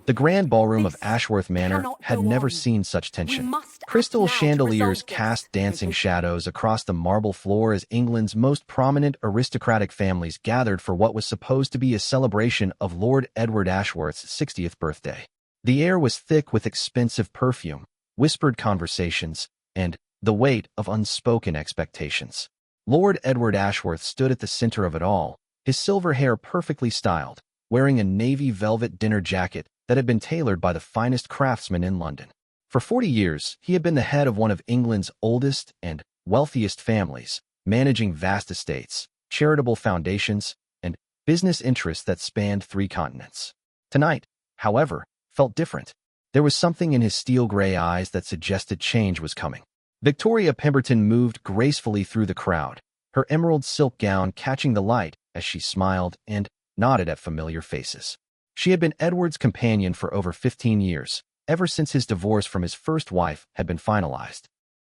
The grand ballroom of This Ashworth Manor cannot had go never on. seen such We tension. must act Crystal now to chandeliers resolve this. cast dancing shadows across the marble floor as England's most prominent aristocratic families gathered for what was supposed to be a celebration of Lord Edward Ashworth's 60th birthday. The air was thick with expensive perfume, whispered conversations, and the weight of unspoken expectations. Lord Edward Ashworth stood at the center of it all, his silver hair perfectly styled, wearing a navy velvet dinner jacket that had been tailored by the finest craftsmen in London. For 40 years, he had been the head of one of England's oldest and wealthiest families, managing vast estates, charitable foundations, and business interests that spanned 3 continents. Tonight, however, felt different. There was something in his steel-gray eyes that suggested change was coming. Victoria Pemberton moved gracefully through the crowd, her emerald silk gown catching the light as she smiled and nodded at familiar faces. She had been Edward's companion for over 15 years, ever since his divorce from his first wife had been finalized.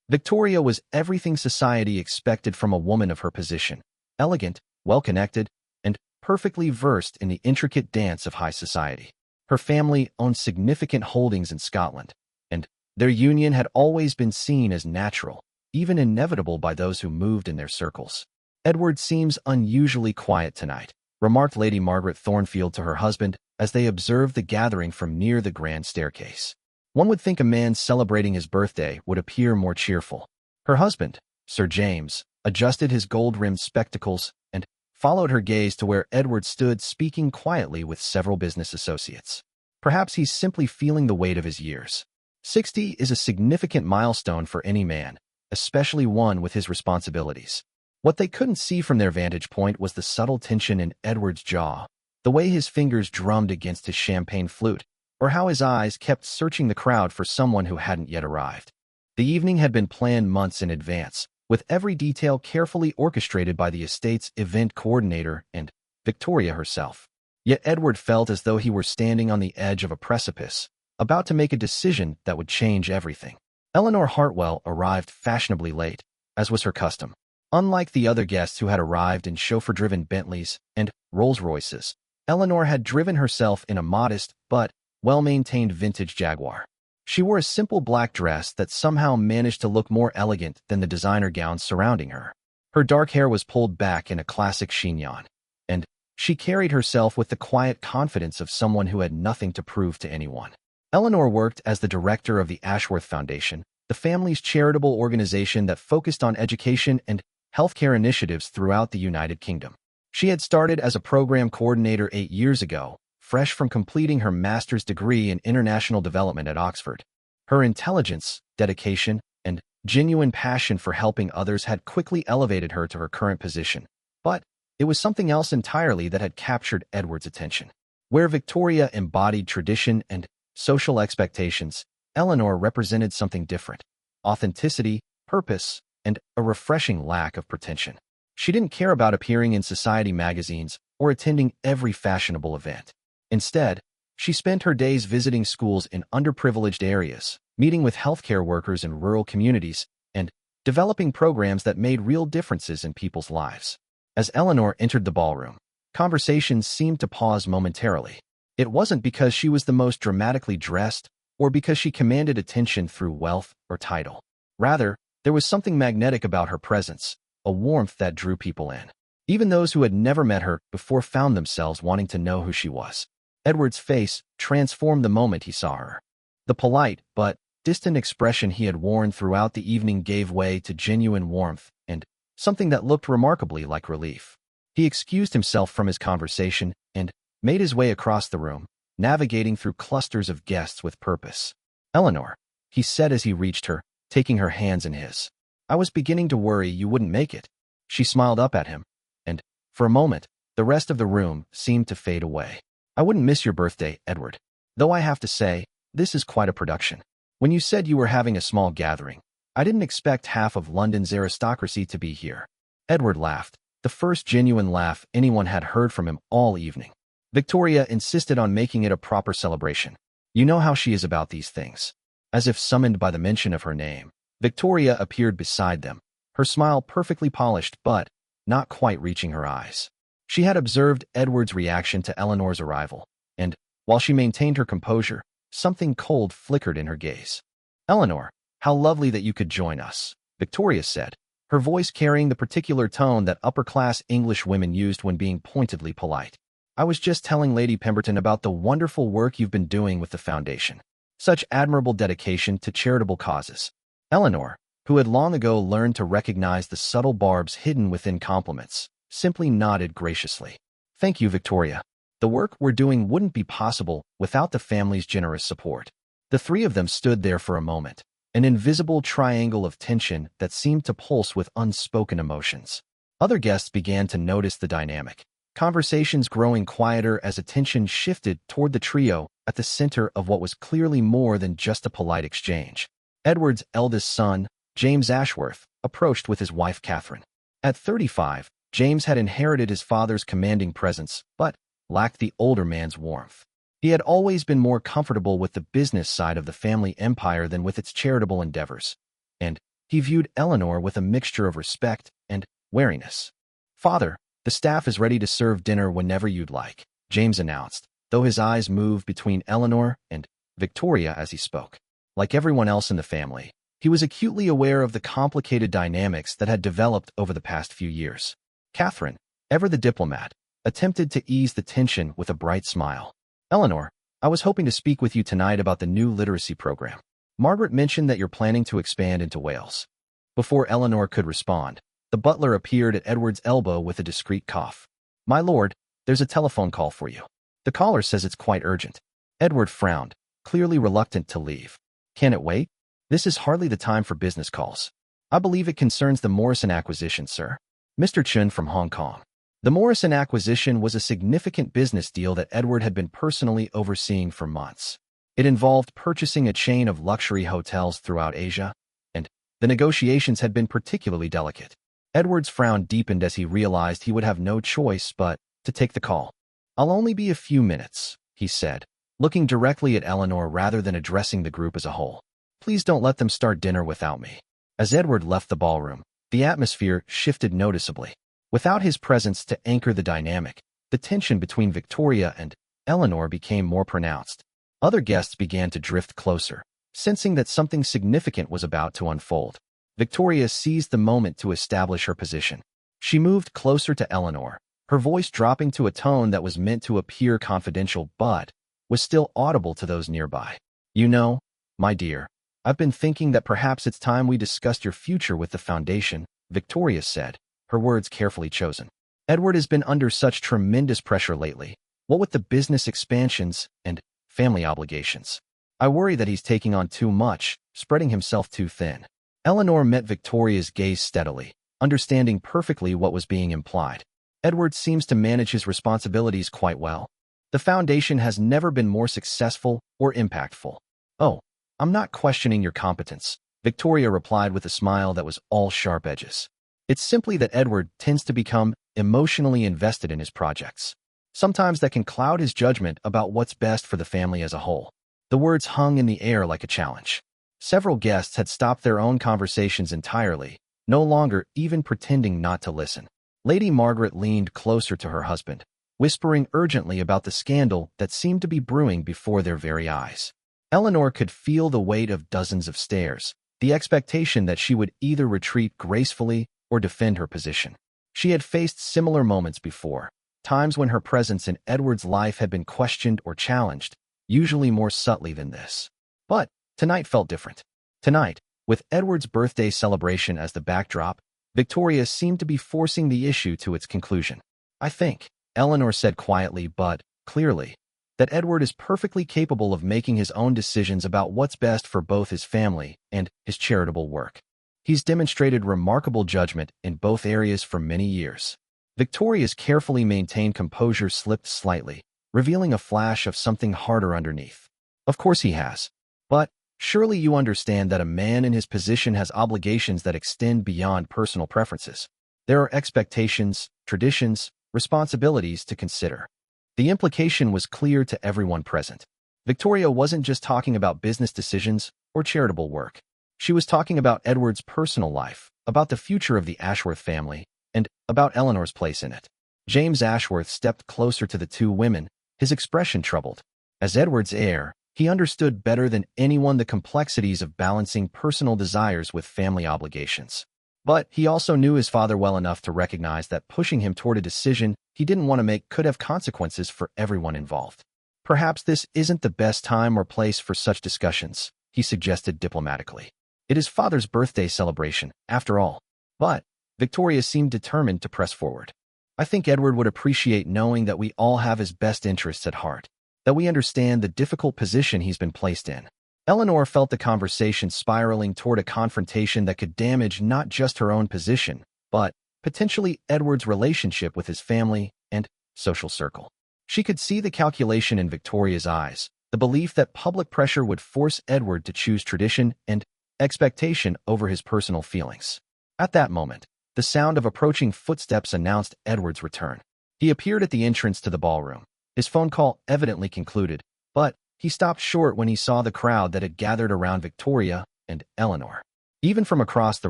Victoria was everything society expected from a woman of her position: elegant, well-connected, and perfectly versed in the intricate dance of high society. Her family owned significant holdings in Scotland, and their union had always been seen as natural, even inevitable by those who moved in their circles. "Edward seems unusually quiet tonight," remarked Lady Margaret Thornfield to her husband as they observed the gathering from near the grand staircase. "One would think a man celebrating his birthday would appear more cheerful." Her husband, Sir James, adjusted his gold-rimmed spectacles and followed her gaze to where Edward stood speaking quietly with several business associates. "Perhaps he's simply feeling the weight of his years. 60 is a significant milestone for any man, especially one with his responsibilities." What they couldn't see from their vantage point was the subtle tension in Edward's jaw, the way his fingers drummed against his champagne flute, or how his eyes kept searching the crowd for someone who hadn't yet arrived. The evening had been planned months in advance, with every detail carefully orchestrated by the estate's event coordinator and Victoria herself. Yet Edward felt as though he were standing on the edge of a precipice, about to make a decision that would change everything. Eleanor Hartwell arrived fashionably late, as was her custom. Unlike the other guests who had arrived in chauffeur-driven Bentleys and Rolls-Royces, Eleanor had driven herself in a modest but well-maintained vintage Jaguar. She wore a simple black dress that somehow managed to look more elegant than the designer gowns surrounding her. Her dark hair was pulled back in a classic chignon, and she carried herself with the quiet confidence of someone who had nothing to prove to anyone. Eleanor worked as the director of the Ashworth Foundation, the family's charitable organization that focused on education and healthcare initiatives throughout the United Kingdom. She had started as a program coordinator 8 years ago, fresh from completing her master's degree in international development at Oxford. Her intelligence, dedication, and genuine passion for helping others had quickly elevated her to her current position. But it was something else entirely that had captured Edward's attention. Where Victoria embodied tradition and social expectations, Eleanor represented something different: authenticity, purpose, and a refreshing lack of pretension. She didn't care about appearing in society magazines or attending every fashionable event. Instead, she spent her days visiting schools in underprivileged areas, meeting with healthcare workers in rural communities, and developing programs that made real differences in people's lives. As Eleanor entered the ballroom, conversations seemed to pause momentarily. It wasn't because she was the most dramatically dressed or because she commanded attention through wealth or title. Rather, there was something magnetic about her presence, a warmth that drew people in. Even those who had never met her before found themselves wanting to know who she was. Edward's face transformed the moment he saw her. The polite but distant expression he had worn throughout the evening gave way to genuine warmth and something that looked remarkably like relief. He excused himself from his conversation and made his way across the room, navigating through clusters of guests with purpose. "Eleanor," he said as he reached her, taking her hands in his. "I was beginning to worry you wouldn't make it." She smiled up at him, and, for a moment, the rest of the room seemed to fade away. "I wouldn't miss your birthday, Edward. Though I have to say, this is quite a production. When you said you were having a small gathering, I didn't expect half of London's aristocracy to be here." Edward laughed, the first genuine laugh anyone had heard from him all evening. Victoria insisted on making it a proper celebration. "You know how she is about these things." As if summoned by the mention of her name, Victoria appeared beside them, her smile perfectly polished but not quite reaching her eyes. She had observed Edward's reaction to Eleanor's arrival, and While she maintained her composure, something cold flickered in her gaze. "Eleanor, how lovely that you could join us," Victoria said, her voice carrying the particular tone that upper-class English women used when being pointedly polite. "I was just telling Lady Pemberton about the wonderful work you've been doing with the foundation. Such admirable dedication to charitable causes." Eleanor, who had long ago learned to recognize the subtle barbs hidden within compliments, simply nodded graciously. "Thank you, Victoria. The work we're doing wouldn't be possible without the family's generous support." The three of them stood there for a moment, an invisible triangle of tension that seemed to pulse with unspoken emotions. Other guests began to notice the dynamic, conversations growing quieter as attention shifted toward the trio at the center of what was clearly more than just a polite exchange. Edward's eldest son, James Ashworth, approached with his wife Catherine. At 35, James had inherited his father's commanding presence, but lacked the older man's warmth. He had always been more comfortable with the business side of the family empire than with its charitable endeavors, and he viewed Eleanor with a mixture of respect and wariness. "Father, the staff is ready to serve dinner whenever you'd like," James announced, though his eyes moved between Eleanor and Victoria as he spoke. Like everyone else in the family, he was acutely aware of the complicated dynamics that had developed over the past few years. Catherine, ever the diplomat, attempted to ease the tension with a bright smile. "Eleanor, I was hoping to speak with you tonight about the new literacy program. Margaret mentioned that you're planning to expand into Wales." Before Eleanor could respond, the butler appeared at Edward's elbow with a discreet cough. "My lord, there's a telephone call for you. The caller says it's quite urgent." Edward frowned, clearly reluctant to leave. "Can it wait? This is hardly the time for business calls." "I believe it concerns the Morrison acquisition, sir. Mr. Chen from Hong Kong." The Morrison acquisition was a significant business deal that Edward had been personally overseeing for months. It involved purchasing a chain of luxury hotels throughout Asia, and the negotiations had been particularly delicate. Edward's frown deepened as he realized he would have no choice but to take the call. "I'll only be a few minutes," he said, looking directly at Eleanor rather than addressing the group as a whole. "Please don't let them start dinner without me." As Edward left the ballroom, the atmosphere shifted noticeably. Without his presence to anchor the dynamic, the tension between Victoria and Eleanor became more pronounced. Other guests began to drift closer, sensing that something significant was about to unfold. Victoria seized the moment to establish her position. She moved closer to Eleanor, her voice dropping to a tone that was meant to appear confidential but was still audible to those nearby. "You know, my dear, I've been thinking that perhaps it's time we discussed your future with the foundation," Victoria said, her words carefully chosen. "Edward has been under such tremendous pressure lately, what with the business expansions and family obligations. I worry that he's taking on too much, spreading himself too thin." Eleanor met Victoria's gaze steadily, understanding perfectly what was being implied. "Edward seems to manage his responsibilities quite well. The foundation has never been more successful or impactful." "Oh, I'm not questioning your competence," Victoria replied with a smile that was all sharp edges. "It's simply that Edward tends to become emotionally invested in his projects. Sometimes that can cloud his judgment about what's best for the family as a whole." The words hung in the air like a challenge. Several guests had stopped their own conversations entirely, no longer even pretending not to listen. Lady Margaret leaned closer to her husband, whispering urgently about the scandal that seemed to be brewing before their very eyes. Eleanor could feel the weight of dozens of stares, the expectation that she would either retreat gracefully or defend her position. She had faced similar moments before, times when her presence in Edward's life had been questioned or challenged, usually more subtly than this. But tonight felt different. Tonight, with Edward's birthday celebration as the backdrop, Victoria seemed to be forcing the issue to its conclusion. "I think," Eleanor said quietly but clearly, "that Edward is perfectly capable of making his own decisions about what's best for both his family and his charitable work. He's demonstrated remarkable judgment in both areas for many years." Victoria's carefully maintained composure slipped slightly, revealing a flash of something harder underneath. "Of course he has. But surely you understand that a man in his position has obligations that extend beyond personal preferences. There are expectations, traditions, responsibilities to consider." The implication was clear to everyone present. Victoria wasn't just talking about business decisions or charitable work. She was talking about Edward's personal life, about the future of the Ashworth family, and about Eleanor's place in it. James Ashworth stepped closer to the two women, his expression troubled. As Edward's heir, he understood better than anyone the complexities of balancing personal desires with family obligations. But he also knew his father well enough to recognize that pushing him toward a decision he didn't want to make could have consequences for everyone involved. "Perhaps this isn't the best time or place for such discussions," he suggested diplomatically. "It is father's birthday celebration, after all." But Victoria seemed determined to press forward. "I think Edward would appreciate knowing that we all have his best interests at heart, that we understand the difficult position he's been placed in." Eleanor felt the conversation spiraling toward a confrontation that could damage not just her own position, but potentially Edward's relationship with his family and social circle. She could see the calculation in Victoria's eyes, the belief that public pressure would force Edward to choose tradition and expectation over his personal feelings. At that moment, the sound of approaching footsteps announced Edward's return. He appeared at the entrance to the ballroom, his phone call evidently concluded, but he stopped short when he saw the crowd that had gathered around Victoria and Eleanor. Even from across the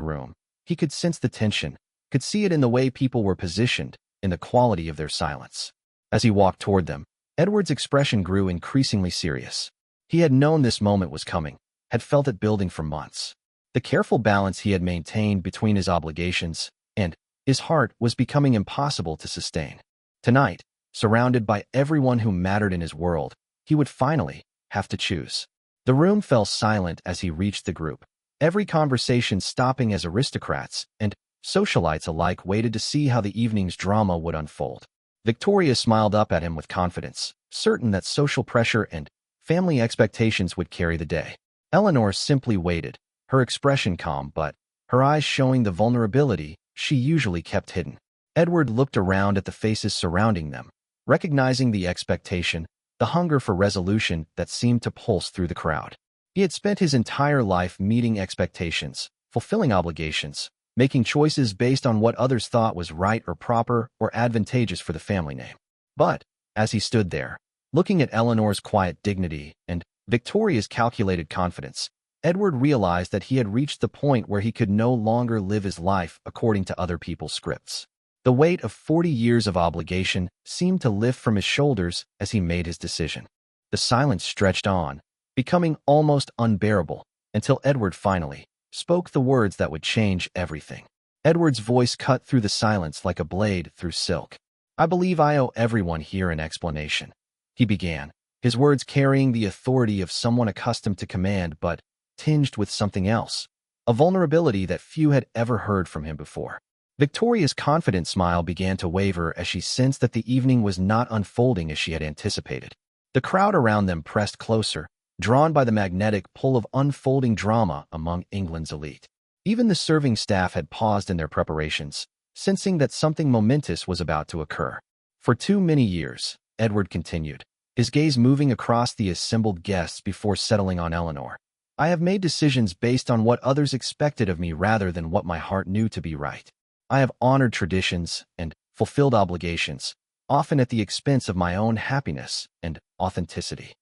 room, he could sense the tension, could see it in the way people were positioned, in the quality of their silence. As he walked toward them, Edward's expression grew increasingly serious. He had known this moment was coming, had felt it building for months. The careful balance he had maintained between his obligations and his heart was becoming impossible to sustain. Tonight, surrounded by everyone who mattered in his world, he would finally have to choose. The room fell silent as he reached the group, every conversation stopping as aristocrats and socialites alike waited to see how the evening's drama would unfold. Victoria smiled up at him with confidence, certain that social pressure and family expectations would carry the day. Eleanor simply waited, her expression calm but her eyes showing the vulnerability she usually kept hidden. Edward looked around at the faces surrounding them, recognizing the expectation, the hunger for resolution that seemed to pulse through the crowd. He had spent his entire life meeting expectations, fulfilling obligations, making choices based on what others thought was right or proper or advantageous for the family name. But, as he stood there, looking at Eleanor's quiet dignity and Victoria's calculated confidence, Edward realized that he had reached the point where he could no longer live his life according to other people's scripts. The weight of 40 years of obligation seemed to lift from his shoulders as he made his decision. The silence stretched on, becoming almost unbearable, until Edward finally spoke the words that would change everything. Edward's voice cut through the silence like a blade through silk. "I believe I owe everyone here an explanation," he began, his words carrying the authority of someone accustomed to command but tinged with something else, a vulnerability that few had ever heard from him before. Victoria's confident smile began to waver as she sensed that the evening was not unfolding as she had anticipated. The crowd around them pressed closer, drawn by the magnetic pull of unfolding drama among England's elite. Even the serving staff had paused in their preparations, sensing that something momentous was about to occur. "For too many years," Edward continued, his gaze moving across the assembled guests before settling on Eleanor, "I have made decisions based on what others expected of me rather than what my heart knew to be right. I have honored traditions and fulfilled obligations, often at the expense of my own happiness and authenticity."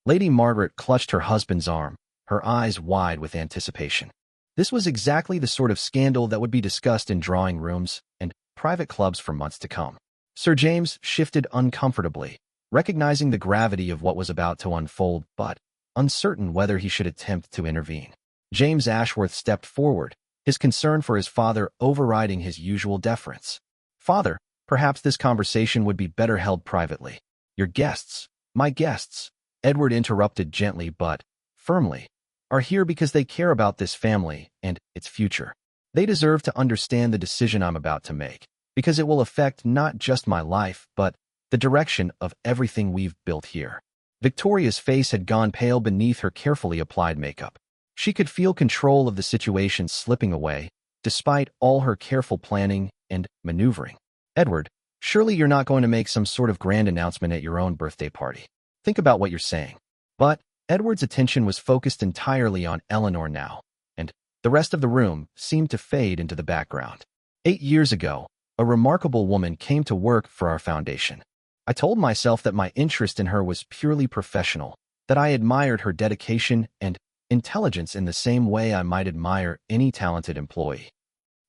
Lady Margaret clutched her husband's arm, her eyes wide with anticipation. This was exactly the sort of scandal that would be discussed in drawing rooms and private clubs for months to come. Sir James shifted uncomfortably, recognizing the gravity of what was about to unfold, but uncertain whether he should attempt to intervene. James Ashworth stepped forward, his concern for his father overriding his usual deference. "Father, perhaps this conversation would be better held privately. Your guests, my guests," Edward interrupted gently but firmly, "are here because they care about this family and its future. They deserve to understand the decision I'm about to make, because it will affect not just my life but the direction of everything we've built here." Victoria's face had gone pale beneath her carefully applied makeup. She could feel control of the situation slipping away, despite all her careful planning and maneuvering. "Edward, surely you're not going to make some sort of grand announcement at your own birthday party. Think about what you're saying." But Edward's attention was focused entirely on Eleanor now, and the rest of the room seemed to fade into the background. 8 years ago, a remarkable woman came to work for our foundation. I told myself that my interest in her was purely professional, that I admired her dedication and intelligence in the same way I might admire any talented employee.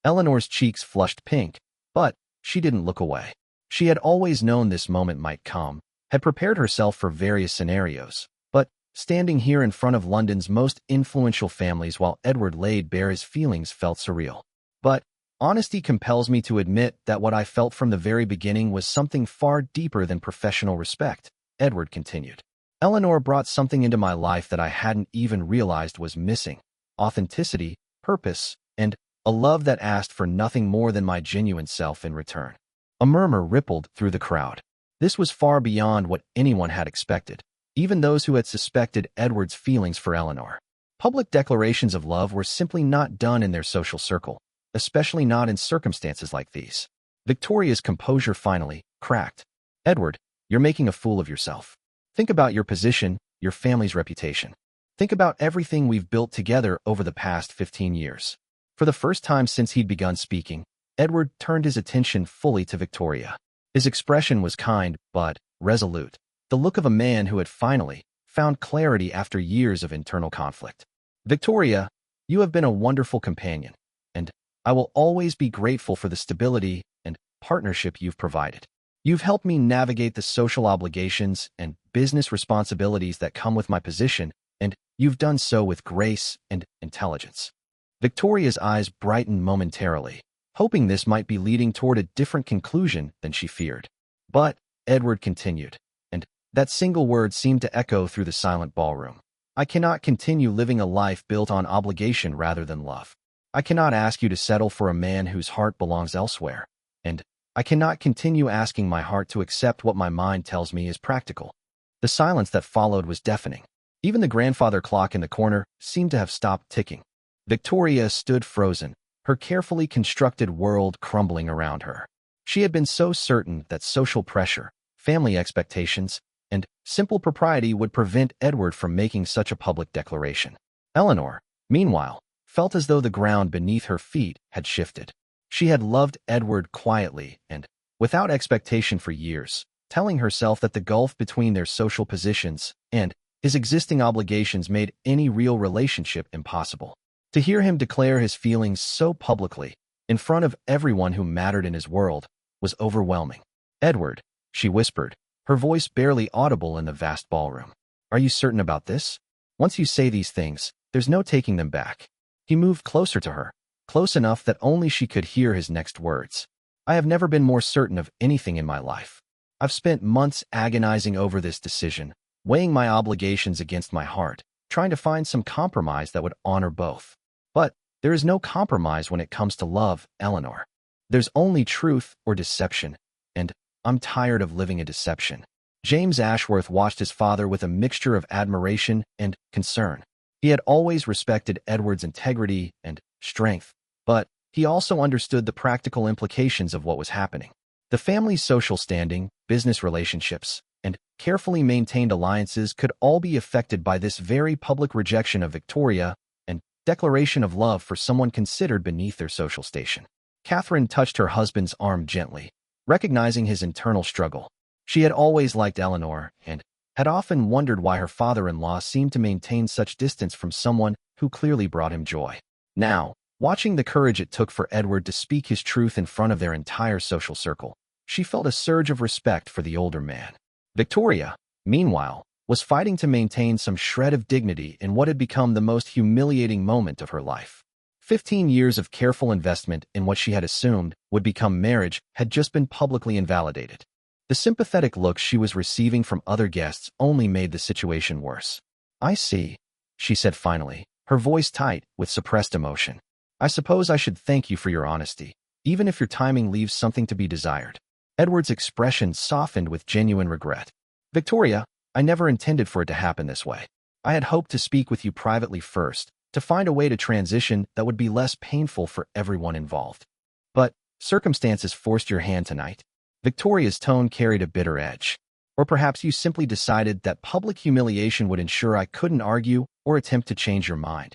Eleanor's cheeks flushed pink, but she didn't look away. She had always known this moment might come, had prepared herself for various scenarios, but standing here in front of London's most influential families while Edward laid bare his feelings felt surreal. But honesty compels me to admit that what I felt from the very beginning was something far deeper than professional respect, Edward continued. Eleanor brought something into my life that I hadn't even realized was missing: authenticity, purpose, and a love that asked for nothing more than my genuine self in return. A murmur rippled through the crowd. This was far beyond what anyone had expected, even those who had suspected Edward's feelings for Eleanor. Public declarations of love were simply not done in their social circle, especially not in circumstances like these. Victoria's composure finally cracked. "Edward, you're making a fool of yourself. Think about your position, your family's reputation. Think about everything we've built together over the past 15 years. For the first time since he'd begun speaking, Edward turned his attention fully to Victoria. His expression was kind but resolute, the look of a man who had finally found clarity after years of internal conflict. "Victoria, you have been a wonderful companion, and I will always be grateful for the stability and partnership you've provided. You've helped me navigate the social obligations and business responsibilities that come with my position, and you've done so with grace and intelligence." Victoria's eyes brightened momentarily, hoping this might be leading toward a different conclusion than she feared. But Edward continued, and that single word seemed to echo through the silent ballroom. "I cannot continue living a life built on obligation rather than love. I cannot ask you to settle for a man whose heart belongs elsewhere, and I cannot continue asking my heart to accept what my mind tells me is practical." The silence that followed was deafening. Even the grandfather clock in the corner seemed to have stopped ticking. Victoria stood frozen, her carefully constructed world crumbling around her. She had been so certain that social pressure, family expectations, and simple propriety would prevent Edward from making such a public declaration. Eleanor, meanwhile, felt as though the ground beneath her feet had shifted. She had loved Edward quietly and without expectation for years, telling herself that the gulf between their social positions and his existing obligations made any real relationship impossible. To hear him declare his feelings so publicly, in front of everyone who mattered in his world, was overwhelming. "Edward," she whispered, her voice barely audible in the vast ballroom. "Are you certain about this? Once you say these things, there's no taking them back." He moved closer to her, close enough that only she could hear his next words. "I have never been more certain of anything in my life. I've spent months agonizing over this decision, weighing my obligations against my heart, trying to find some compromise that would honor both. But there is no compromise when it comes to love, Eleanor. There's only truth or deception, and I'm tired of living a deception." James Ashworth watched his father with a mixture of admiration and concern. He had always respected Edward's integrity and strength, but he also understood the practical implications of what was happening. The family's social standing, business relationships, and carefully maintained alliances could all be affected by this very public rejection of Victoria and declaration of love for someone considered beneath their social station. Catherine touched her husband's arm gently, recognizing his internal struggle. She had always liked Eleanor and had often wondered why her father-in-law seemed to maintain such distance from someone who clearly brought him joy. Now, watching the courage it took for Edward to speak his truth in front of their entire social circle, she felt a surge of respect for the older man. Victoria, meanwhile, was fighting to maintain some shred of dignity in what had become the most humiliating moment of her life. 15 years of careful investment in what she had assumed would become marriage had just been publicly invalidated. The sympathetic looks she was receiving from other guests only made the situation worse. "I see," she said finally, her voice tight with suppressed emotion. "I suppose I should thank you for your honesty, even if your timing leaves something to be desired." Edward's expression softened with genuine regret. "Victoria, I never intended for it to happen this way. I had hoped to speak with you privately first, to find a way to transition that would be less painful for everyone involved. But circumstances forced your hand tonight." Victoria's tone carried a bitter edge. "Or perhaps you simply decided that public humiliation would ensure I couldn't argue or attempt to change your mind."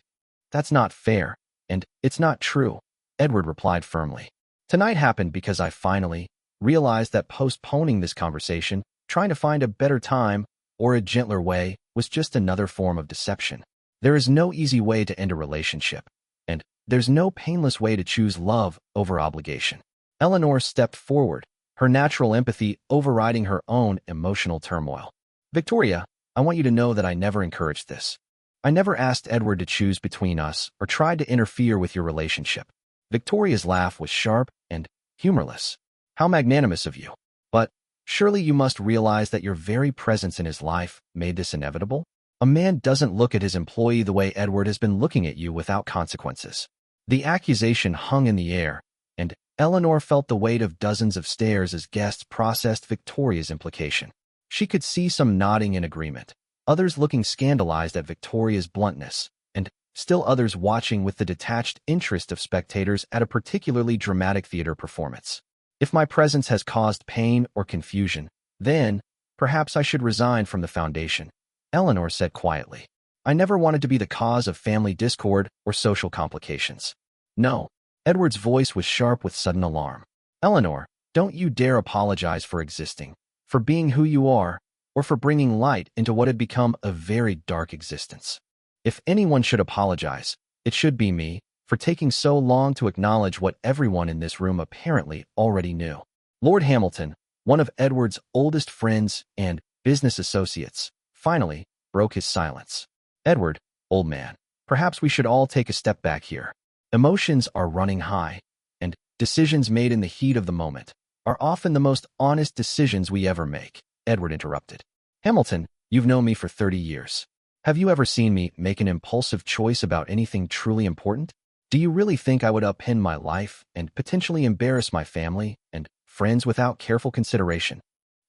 "That's not fair, and it's not true," Edward replied firmly. "Tonight happened because I finally realized that postponing this conversation, trying to find a better time or a gentler way, was just another form of deception. There is no easy way to end a relationship, and there's no painless way to choose love over obligation." Eleanor stepped forward, her natural empathy overriding her own emotional turmoil. "Victoria, I want you to know that I never encouraged this. I never asked Edward to choose between us or tried to interfere with your relationship." Victoria's laugh was sharp and humorless. "How magnanimous of you. But surely you must realize that your very presence in his life made this inevitable? A man doesn't look at his employee the way Edward has been looking at you without consequences." The accusation hung in the air, and Eleanor felt the weight of dozens of stares as guests processed Victoria's implication. She could see some nodding in agreement, others looking scandalized at Victoria's bluntness, and still others watching with the detached interest of spectators at a particularly dramatic theater performance. "If my presence has caused pain or confusion, then perhaps I should resign from the foundation," Eleanor said quietly. "I never wanted to be the cause of family discord or social complications." "No." Edward's voice was sharp with sudden alarm. "Eleanor, don't you dare apologize for existing, for being who you are, or for bringing light into what had become a very dark existence. If anyone should apologize, it should be me, for taking so long to acknowledge what everyone in this room apparently already knew." Lord Hamilton, one of Edward's oldest friends and business associates, finally broke his silence. "Edward, old man, perhaps we should all take a step back here. Emotions are running high, and decisions made in the heat of the moment are often the most honest decisions we ever make," Edward interrupted. "Hamilton, you've known me for 30 years. Have you ever seen me make an impulsive choice about anything truly important? Do you really think I would upend my life and potentially embarrass my family and friends without careful consideration?"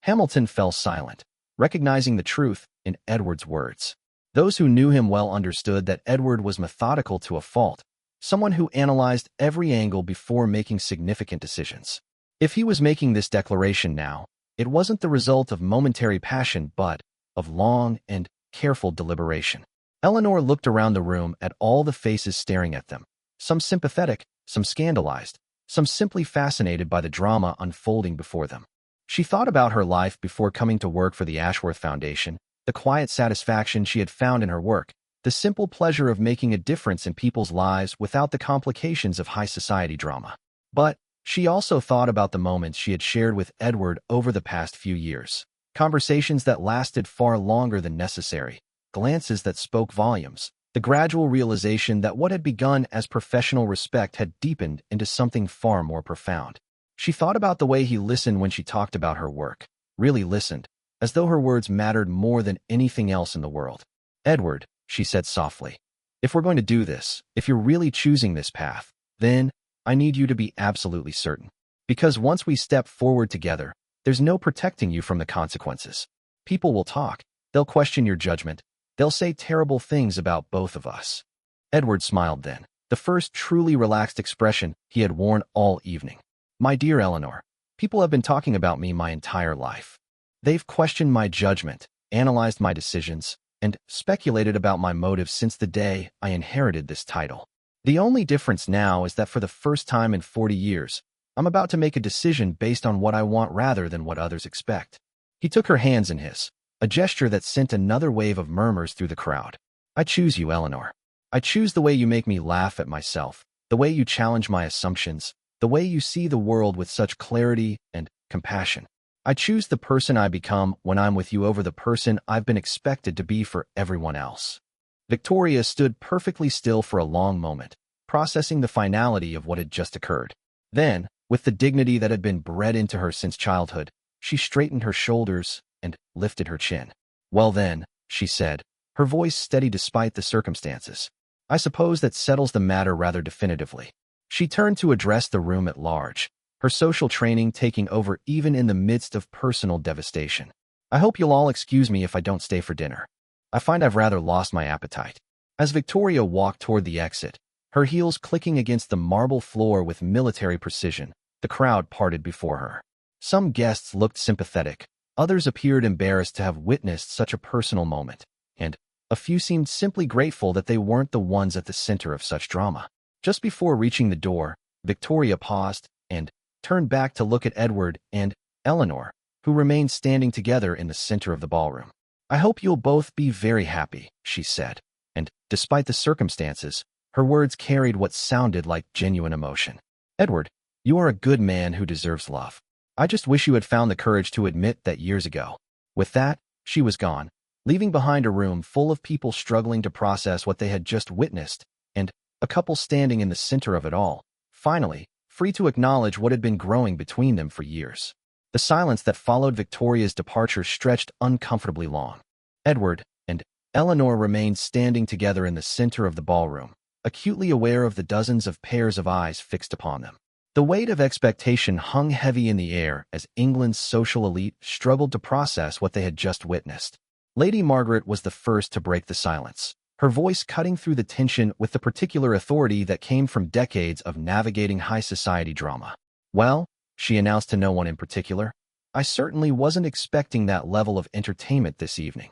Hamilton fell silent, recognizing the truth in Edward's words. Those who knew him well understood that Edward was methodical to a fault, someone who analyzed every angle before making significant decisions. If he was making this declaration now, it wasn't the result of momentary passion but of long and careful deliberation. Eleanor looked around the room at all the faces staring at them, some sympathetic, some scandalized, some simply fascinated by the drama unfolding before them. She thought about her life before coming to work for the Ashworth Foundation, the quiet satisfaction she had found in her work, the simple pleasure of making a difference in people's lives without the complications of high society drama. But she also thought about the moments she had shared with Edward over the past few years, conversations that lasted far longer than necessary, glances that spoke volumes, the gradual realization that what had begun as professional respect had deepened into something far more profound. She thought about the way he listened when she talked about her work, really listened, as though her words mattered more than anything else in the world. "Edward," she said softly, "if we're going to do this, if you're really choosing this path, then I need you to be absolutely certain. Because once we step forward together, there's no protecting you from the consequences. People will talk, they'll question your judgment, they'll say terrible things about both of us." Edward smiled then, the first truly relaxed expression he had worn all evening. "My dear Eleanor, people have been talking about me my entire life. They've questioned my judgment, analyzed my decisions, and speculated about my motives since the day I inherited this title. The only difference now is that for the first time in 40 years, I'm about to make a decision based on what I want rather than what others expect." He took her hands in his, a gesture that sent another wave of murmurs through the crowd. "I choose you, Eleanor. I choose the way you make me laugh at myself, the way you challenge my assumptions, the way you see the world with such clarity and compassion. I choose the person I become when I'm with you over the person I've been expected to be for everyone else." Victoria stood perfectly still for a long moment, processing the finality of what had just occurred. Then, with the dignity that had been bred into her since childhood, she straightened her shoulders and lifted her chin. "Well then," she said, her voice steady despite the circumstances, "I suppose that settles the matter rather definitively." She turned to address the room at large, her social training taking over even in the midst of personal devastation. "I hope you'll all excuse me if I don't stay for dinner. I find I've rather lost my appetite." As Victoria walked toward the exit, her heels clicking against the marble floor with military precision, the crowd parted before her. Some guests looked sympathetic, others appeared embarrassed to have witnessed such a personal moment, and a few seemed simply grateful that they weren't the ones at the center of such drama. Just before reaching the door, Victoria paused and turned back to look at Edward and Eleanor, who remained standing together in the center of the ballroom. "I hope you'll both be very happy," she said, and despite the circumstances, her words carried what sounded like genuine emotion. "Edward, you are a good man who deserves love. I just wish you had found the courage to admit that years ago." With that, she was gone, leaving behind a room full of people struggling to process what they had just witnessed, and a couple standing in the center of it all, finally, free to acknowledge what had been growing between them for years. The silence that followed Victoria's departure stretched uncomfortably long. Edward and Eleanor remained standing together in the center of the ballroom, acutely aware of the dozens of pairs of eyes fixed upon them. The weight of expectation hung heavy in the air as England's social elite struggled to process what they had just witnessed. Lady Margaret was the first to break the silence, her voice cutting through the tension with the particular authority that came from decades of navigating high society drama. "Well," she announced to no one in particular, "I certainly wasn't expecting that level of entertainment this evening."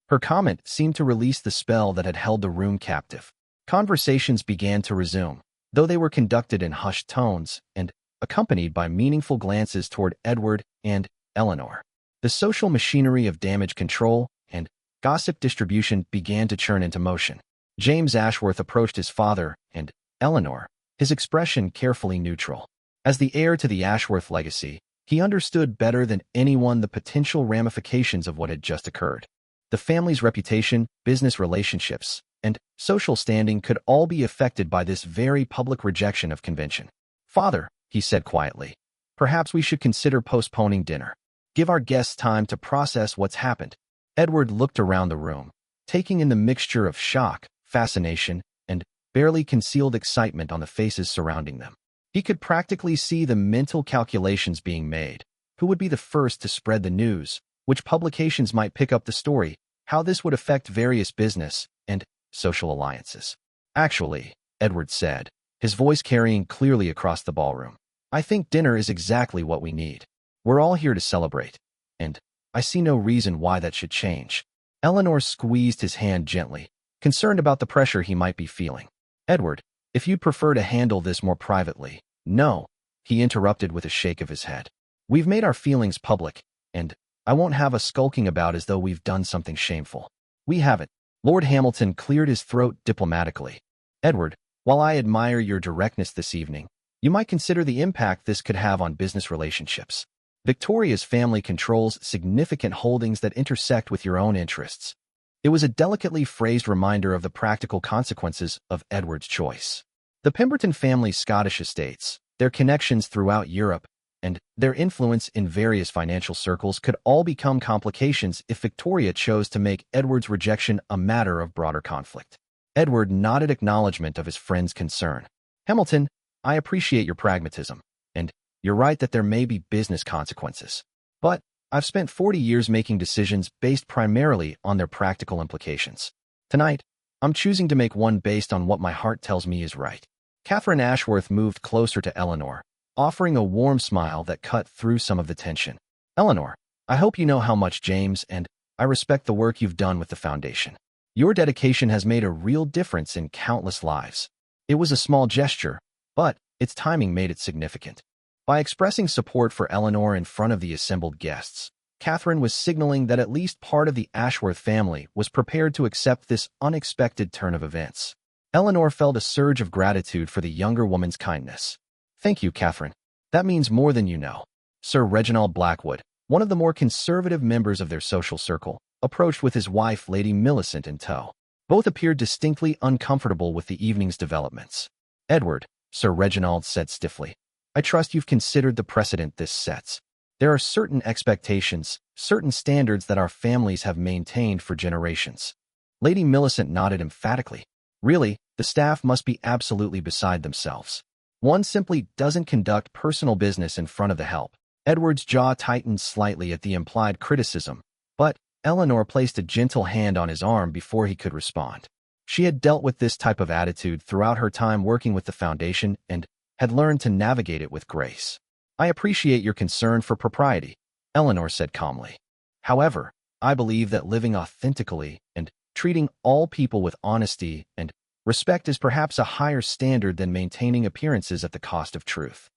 Her comment seemed to release the spell that had held the room captive. Conversations began to resume, though they were conducted in hushed tones and accompanied by meaningful glances toward Edward and Eleanor. The social machinery of damage control and gossip distribution began to churn into motion. James Ashworth approached his father and Eleanor, his expression carefully neutral. As the heir to the Ashworth legacy, he understood better than anyone the potential ramifications of what had just occurred. The family's reputation, business relationships, and social standing could all be affected by this very public rejection of convention. "Father," he said quietly, "perhaps we should consider postponing dinner. Give our guests time to process what's happened." Edward looked around the room, taking in the mixture of shock, fascination, and barely concealed excitement on the faces surrounding them. He could practically see the mental calculations being made. Who would be the first to spread the news? Which publications might pick up the story? How this would affect various business and social alliances. "Actually," Edward said, his voice carrying clearly across the ballroom, "I think dinner is exactly what we need. We're all here to celebrate, and I see no reason why that should change." Eleanor squeezed his hand gently, concerned about the pressure he might be feeling. "Edward, if you'd prefer to handle this more privately." "No," he interrupted with a shake of his head. "We've made our feelings public, and I won't have us skulking about as though we've done something shameful. We haven't." Lord Hamilton cleared his throat diplomatically. "Edward, while I admire your directness this evening, you might consider the impact this could have on business relationships. Victoria's family controls significant holdings that intersect with your own interests." It was a delicately phrased reminder of the practical consequences of Edward's choice. The Pemberton family's Scottish estates, their connections throughout Europe, and their influence in various financial circles could all become complications if Victoria chose to make Edward's rejection a matter of broader conflict. Edward nodded acknowledgement of his friend's concern. "Hamilton, I appreciate your pragmatism, and you're right that there may be business consequences. But I've spent 40 years making decisions based primarily on their practical implications. Tonight, I'm choosing to make one based on what my heart tells me is right." Catherine Ashworth moved closer to Eleanor, offering a warm smile that cut through some of the tension. "Eleanor, I hope you know how much James and I respect the work you've done with the foundation. Your dedication has made a real difference in countless lives. It was a small gesture, but its timing made it significant." By expressing support for Eleanor in front of the assembled guests, Catherine was signaling that at least part of the Ashworth family was prepared to accept this unexpected turn of events. Eleanor felt a surge of gratitude for the younger woman's kindness. "Thank you, Catherine. That means more than you know." Sir Reginald Blackwood, one of the more conservative members of their social circle, approached with his wife, Lady Millicent, in tow. Both appeared distinctly uncomfortable with the evening's developments. "Edward," Sir Reginald said stiffly, "I trust you've considered the precedent this sets. There are certain expectations, certain standards that our families have maintained for generations." Lady Millicent nodded emphatically. "Really, the staff must be absolutely beside themselves. One simply doesn't conduct personal business in front of the help." Edward's jaw tightened slightly at the implied criticism, but Eleanor placed a gentle hand on his arm before he could respond. She had dealt with this type of attitude throughout her time working with the foundation and had learned to navigate it with grace. "I appreciate your concern for propriety," Eleanor said calmly. "However, I believe that living authentically and treating all people with honesty and respect is perhaps a higher standard than maintaining appearances at the cost of truth."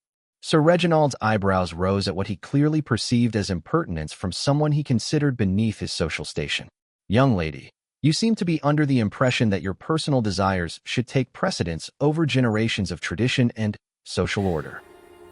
Sir Reginald's eyebrows rose at what he clearly perceived as impertinence from someone he considered beneath his social station. "Young lady, you seem to be under the impression that your personal desires should take precedence over generations of tradition and social order.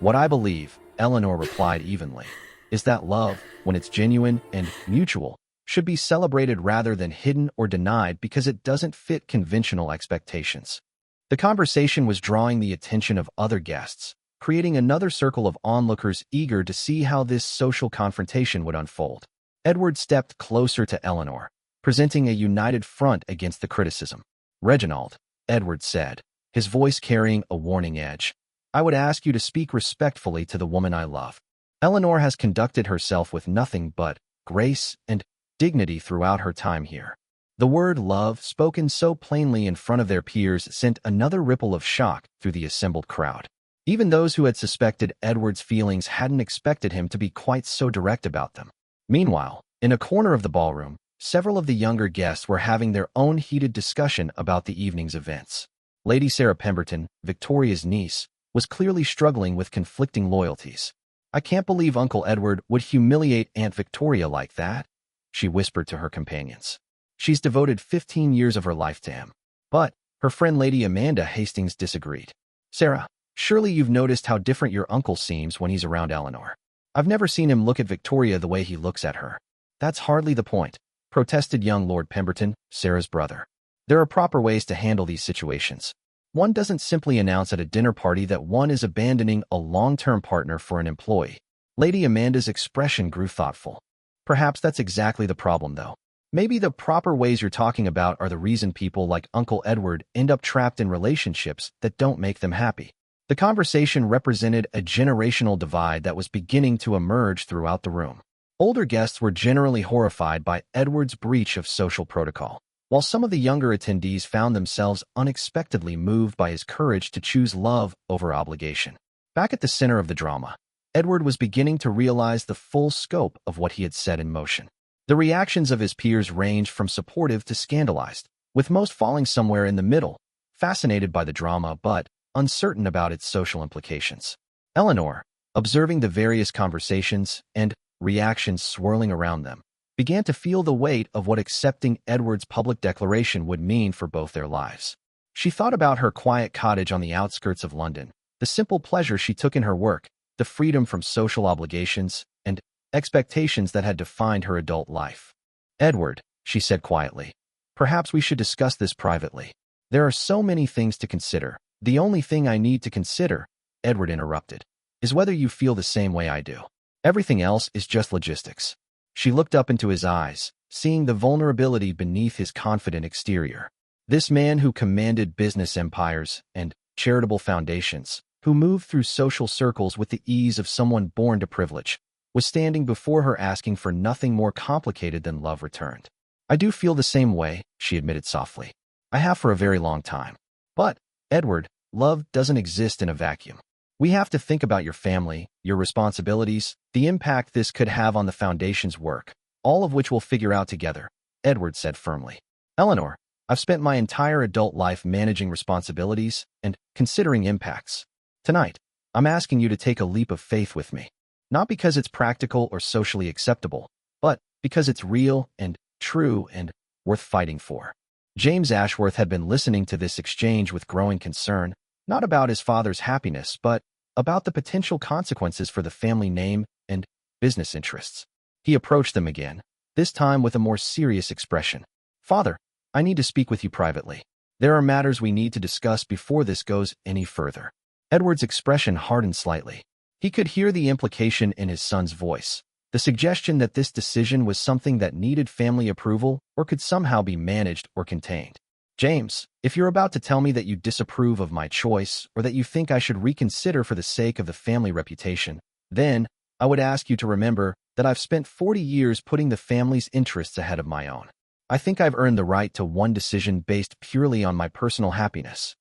What I believe," Eleanor replied evenly. Is that love, when it's genuine and mutual, should be celebrated rather than hidden or denied because it doesn't fit conventional expectations. The conversation was drawing the attention of other guests, creating another circle of onlookers eager to see how this social confrontation would unfold. Edward stepped closer to Eleanor, presenting a united front against the criticism. Reginald, Edward said, his voice carrying a warning edge, I would ask you to speak respectfully to the woman I love. Eleanor has conducted herself with nothing but grace and dignity throughout her time here. The word love, spoken so plainly in front of their peers, sent another ripple of shock through the assembled crowd. Even those who had suspected Edward's feelings hadn't expected him to be quite so direct about them. Meanwhile, in a corner of the ballroom, several of the younger guests were having their own heated discussion about the evening's events. Lady Sarah Pemberton, Victoria's niece, was clearly struggling with conflicting loyalties. I can't believe Uncle Edward would humiliate Aunt Victoria like that, she whispered to her companions. She's devoted 15 years of her life to him. But her friend Lady Amanda Hastings disagreed. Sarah, surely you've noticed how different your uncle seems when he's around Eleanor. I've never seen him look at Victoria the way he looks at her. That's hardly the point, protested young Lord Pemberton, Sarah's brother. There are proper ways to handle these situations. One doesn't simply announce at a dinner party that one is abandoning a long-term partner for an employee. Lady Amanda's expression grew thoughtful. Perhaps that's exactly the problem, though. Maybe the proper ways you're talking about are the reason people like Uncle Edward end up trapped in relationships that don't make them happy. The conversation represented a generational divide that was beginning to emerge throughout the room. Older guests were generally horrified by Edward's breach of social protocol, while some of the younger attendees found themselves unexpectedly moved by his courage to choose love over obligation. Back at the center of the drama, Edward was beginning to realize the full scope of what he had set in motion. The reactions of his peers ranged from supportive to scandalized, with most falling somewhere in the middle, fascinated by the drama but uncertain about its social implications. Eleanor, observing the various conversations and reactions swirling around them, began to feel the weight of what accepting Edward's public declaration would mean for both their lives. She thought about her quiet cottage on the outskirts of London, the simple pleasure she took in her work, the freedom from social obligations and expectations that had defined her adult life. Edward, she said quietly, perhaps we should discuss this privately. There are so many things to consider. The only thing I need to consider, Edward interrupted, is whether you feel the same way I do. Everything else is just logistics. She looked up into his eyes, seeing the vulnerability beneath his confident exterior. This man who commanded business empires and charitable foundations, who moved through social circles with the ease of someone born to privilege, was standing before her asking for nothing more complicated than love returned. I do feel the same way, she admitted softly. I have for a very long time. But, Edward, love doesn't exist in a vacuum. We have to think about your family, your responsibilities, the impact this could have on the foundation's work, all of which we'll figure out together, Edward said firmly. Eleanor, I've spent my entire adult life managing responsibilities and considering impacts. Tonight, I'm asking you to take a leap of faith with me. Not because it's practical or socially acceptable, but because it's real and true and worth fighting for. James Ashworth had been listening to this exchange with growing concern, not about his father's happiness, but about the potential consequences for the family name and business interests. He approached them again, this time with a more serious expression. Father, I need to speak with you privately. There are matters we need to discuss before this goes any further. Edward's expression hardened slightly. He could hear the implication in his son's voice, the suggestion that this decision was something that needed family approval or could somehow be managed or contained. James, if you're about to tell me that you disapprove of my choice or that you think I should reconsider for the sake of the family reputation, then I would ask you to remember that I've spent 40 years putting the family's interests ahead of my own. I think I've earned the right to one decision based purely on my personal happiness.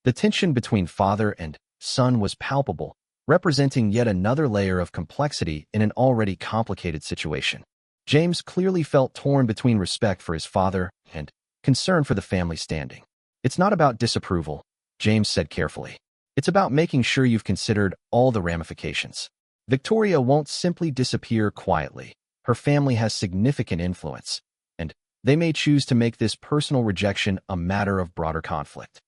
The tension between father and son was palpable, representing yet another layer of complexity in an already complicated situation. James clearly felt torn between respect for his father and concern for the family standing. It's not about disapproval, James said carefully. It's about making sure you've considered all the ramifications. Victoria won't simply disappear quietly. Her family has significant influence, and they may choose to make this personal rejection a matter of broader conflict.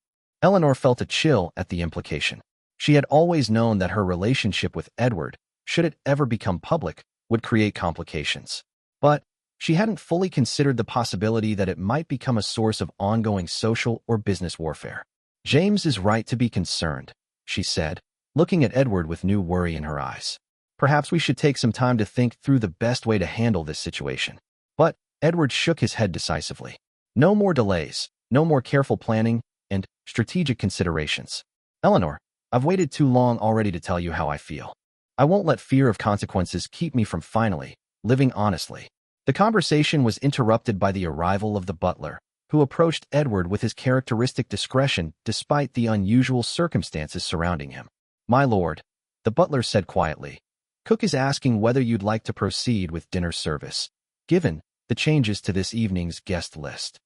Eleanor felt a chill at the implication. She had always known that her relationship with Edward should it ever become public, would create complications. But she hadn't fully considered the possibility that it might become a source of ongoing social or business warfare. James is right to be concerned, she said, looking at Edward with new worry in her eyes. Perhaps we should take some time to think through the best way to handle this situation. But Edward shook his head decisively. No more delays, no more careful planning, and strategic considerations. Eleanor, I've waited too long already to tell you how I feel. I won't let fear of consequences keep me from finally living honestly. The conversation was interrupted by the arrival of the butler, who approached Edward with his characteristic discretion despite the unusual circumstances surrounding him. My lord, the butler said quietly, Cook is asking whether you'd like to proceed with dinner service, given the changes to this evening's guest list.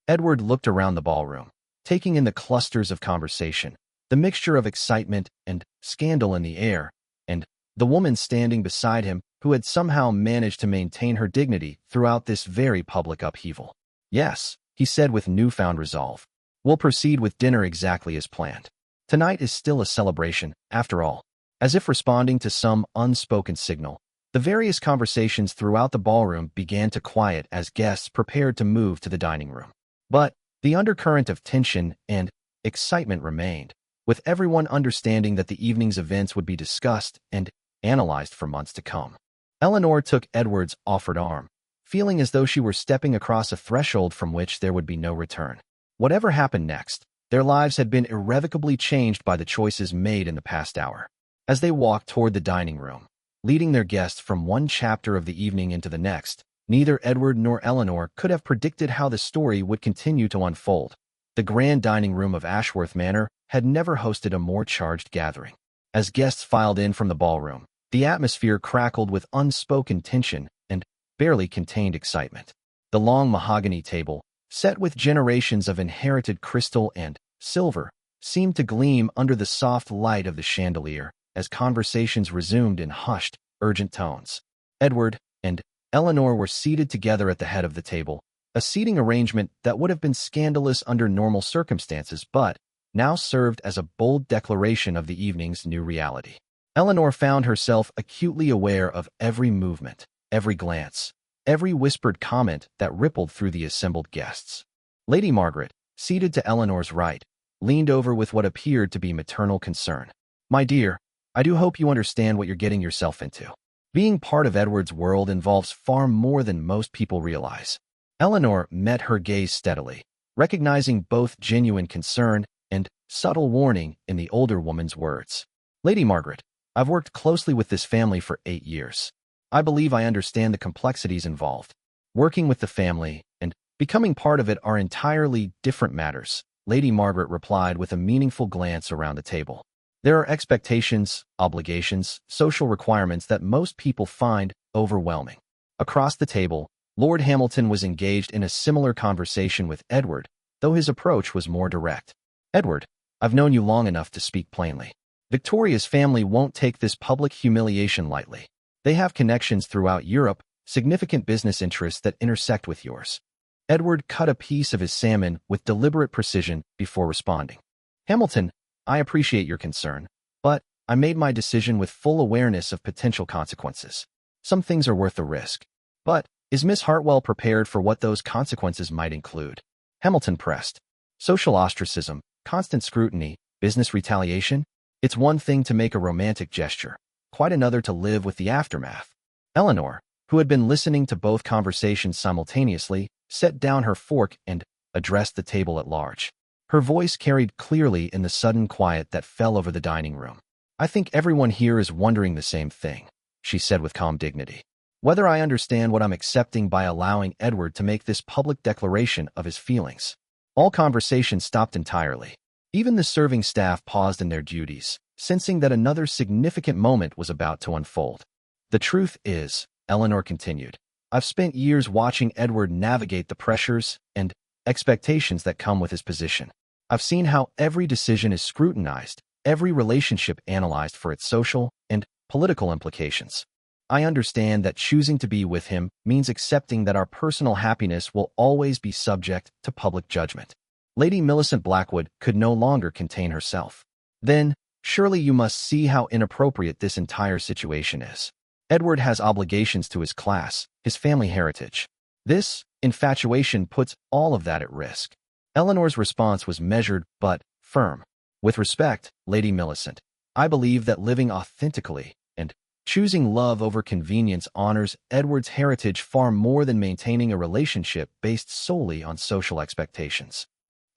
Edward looked around the ballroom, taking in the clusters of conversation, the mixture of excitement and scandal in the air, and the woman standing beside him who had somehow managed to maintain her dignity throughout this very public upheaval. Yes, he said with newfound resolve. We'll proceed with dinner exactly as planned. Tonight is still a celebration, after all. As if responding to some unspoken signal, the various conversations throughout the ballroom began to quiet as guests prepared to move to the dining room. But the undercurrent of tension and excitement remained, with everyone understanding that the evening's events would be discussed and analyzed for months to come. Eleanor took Edward's offered arm, feeling as though she were stepping across a threshold from which there would be no return. Whatever happened next, their lives had been irrevocably changed by the choices made in the past hour. As they walked toward the dining room, leading their guests from one chapter of the evening into the next, neither Edward nor Eleanor could have predicted how the story would continue to unfold. The grand dining room of Ashworth Manor had never hosted a more charged gathering. As guests filed in from the ballroom, the atmosphere crackled with unspoken tension and barely contained excitement. The long mahogany table, set with generations of inherited crystal and silver, seemed to gleam under the soft light of the chandelier as conversations resumed in hushed, urgent tones. Edward and Eleanor were seated together at the head of the table, a seating arrangement that would have been scandalous under normal circumstances but now served as a bold declaration of the evening's new reality. Eleanor found herself acutely aware of every movement, every glance, every whispered comment that rippled through the assembled guests. Lady Margaret, seated to Eleanor's right, leaned over with what appeared to be maternal concern. My dear, I do hope you understand what you're getting yourself into. Being part of Edward's world involves far more than most people realize. Eleanor met her gaze steadily, recognizing both genuine concern and subtle warning in the older woman's words. Lady Margaret, I've worked closely with this family for 8 years. I believe I understand the complexities involved. Working with the family and becoming part of it are entirely different matters, Lady Margaret replied with a meaningful glance around the table. There are expectations, obligations, social requirements that most people find overwhelming. Across the table, Lord Hamilton was engaged in a similar conversation with Edward, though his approach was more direct. Edward, I've known you long enough to speak plainly. Victoria's family won't take this public humiliation lightly. They have connections throughout Europe, significant business interests that intersect with yours. Edward cut a piece of his salmon with deliberate precision before responding. Hamilton, I appreciate your concern, but I made my decision with full awareness of potential consequences. Some things are worth the risk. But is Miss Hartwell prepared for what those consequences might include? Hamilton pressed. Social ostracism, constant scrutiny, business retaliation? It's one thing to make a romantic gesture, quite another to live with the aftermath. Eleanor, who had been listening to both conversations simultaneously, set down her fork and addressed the table at large. Her voice carried clearly in the sudden quiet that fell over the dining room. I think everyone here is wondering the same thing, she said with calm dignity. Whether I understand what I'm accepting by allowing Edward to make this public declaration of his feelings. All conversation stopped entirely. Even the serving staff paused in their duties, sensing that another significant moment was about to unfold. The truth is, Eleanor continued, I've spent years watching Edward navigate the pressures and expectations that come with his position. I've seen how every decision is scrutinized, every relationship analyzed for its social and political implications. I understand that choosing to be with him means accepting that our personal happiness will always be subject to public judgment. Lady Millicent Blackwood could no longer contain herself. Then, Surely you must see how inappropriate this entire situation is. Edward has obligations to his class, his family heritage. This infatuation puts all of that at risk. Eleanor's response was measured but firm. With respect, Lady Millicent, I believe that living authentically and choosing love over convenience honors Edward's heritage far more than maintaining a relationship based solely on social expectations.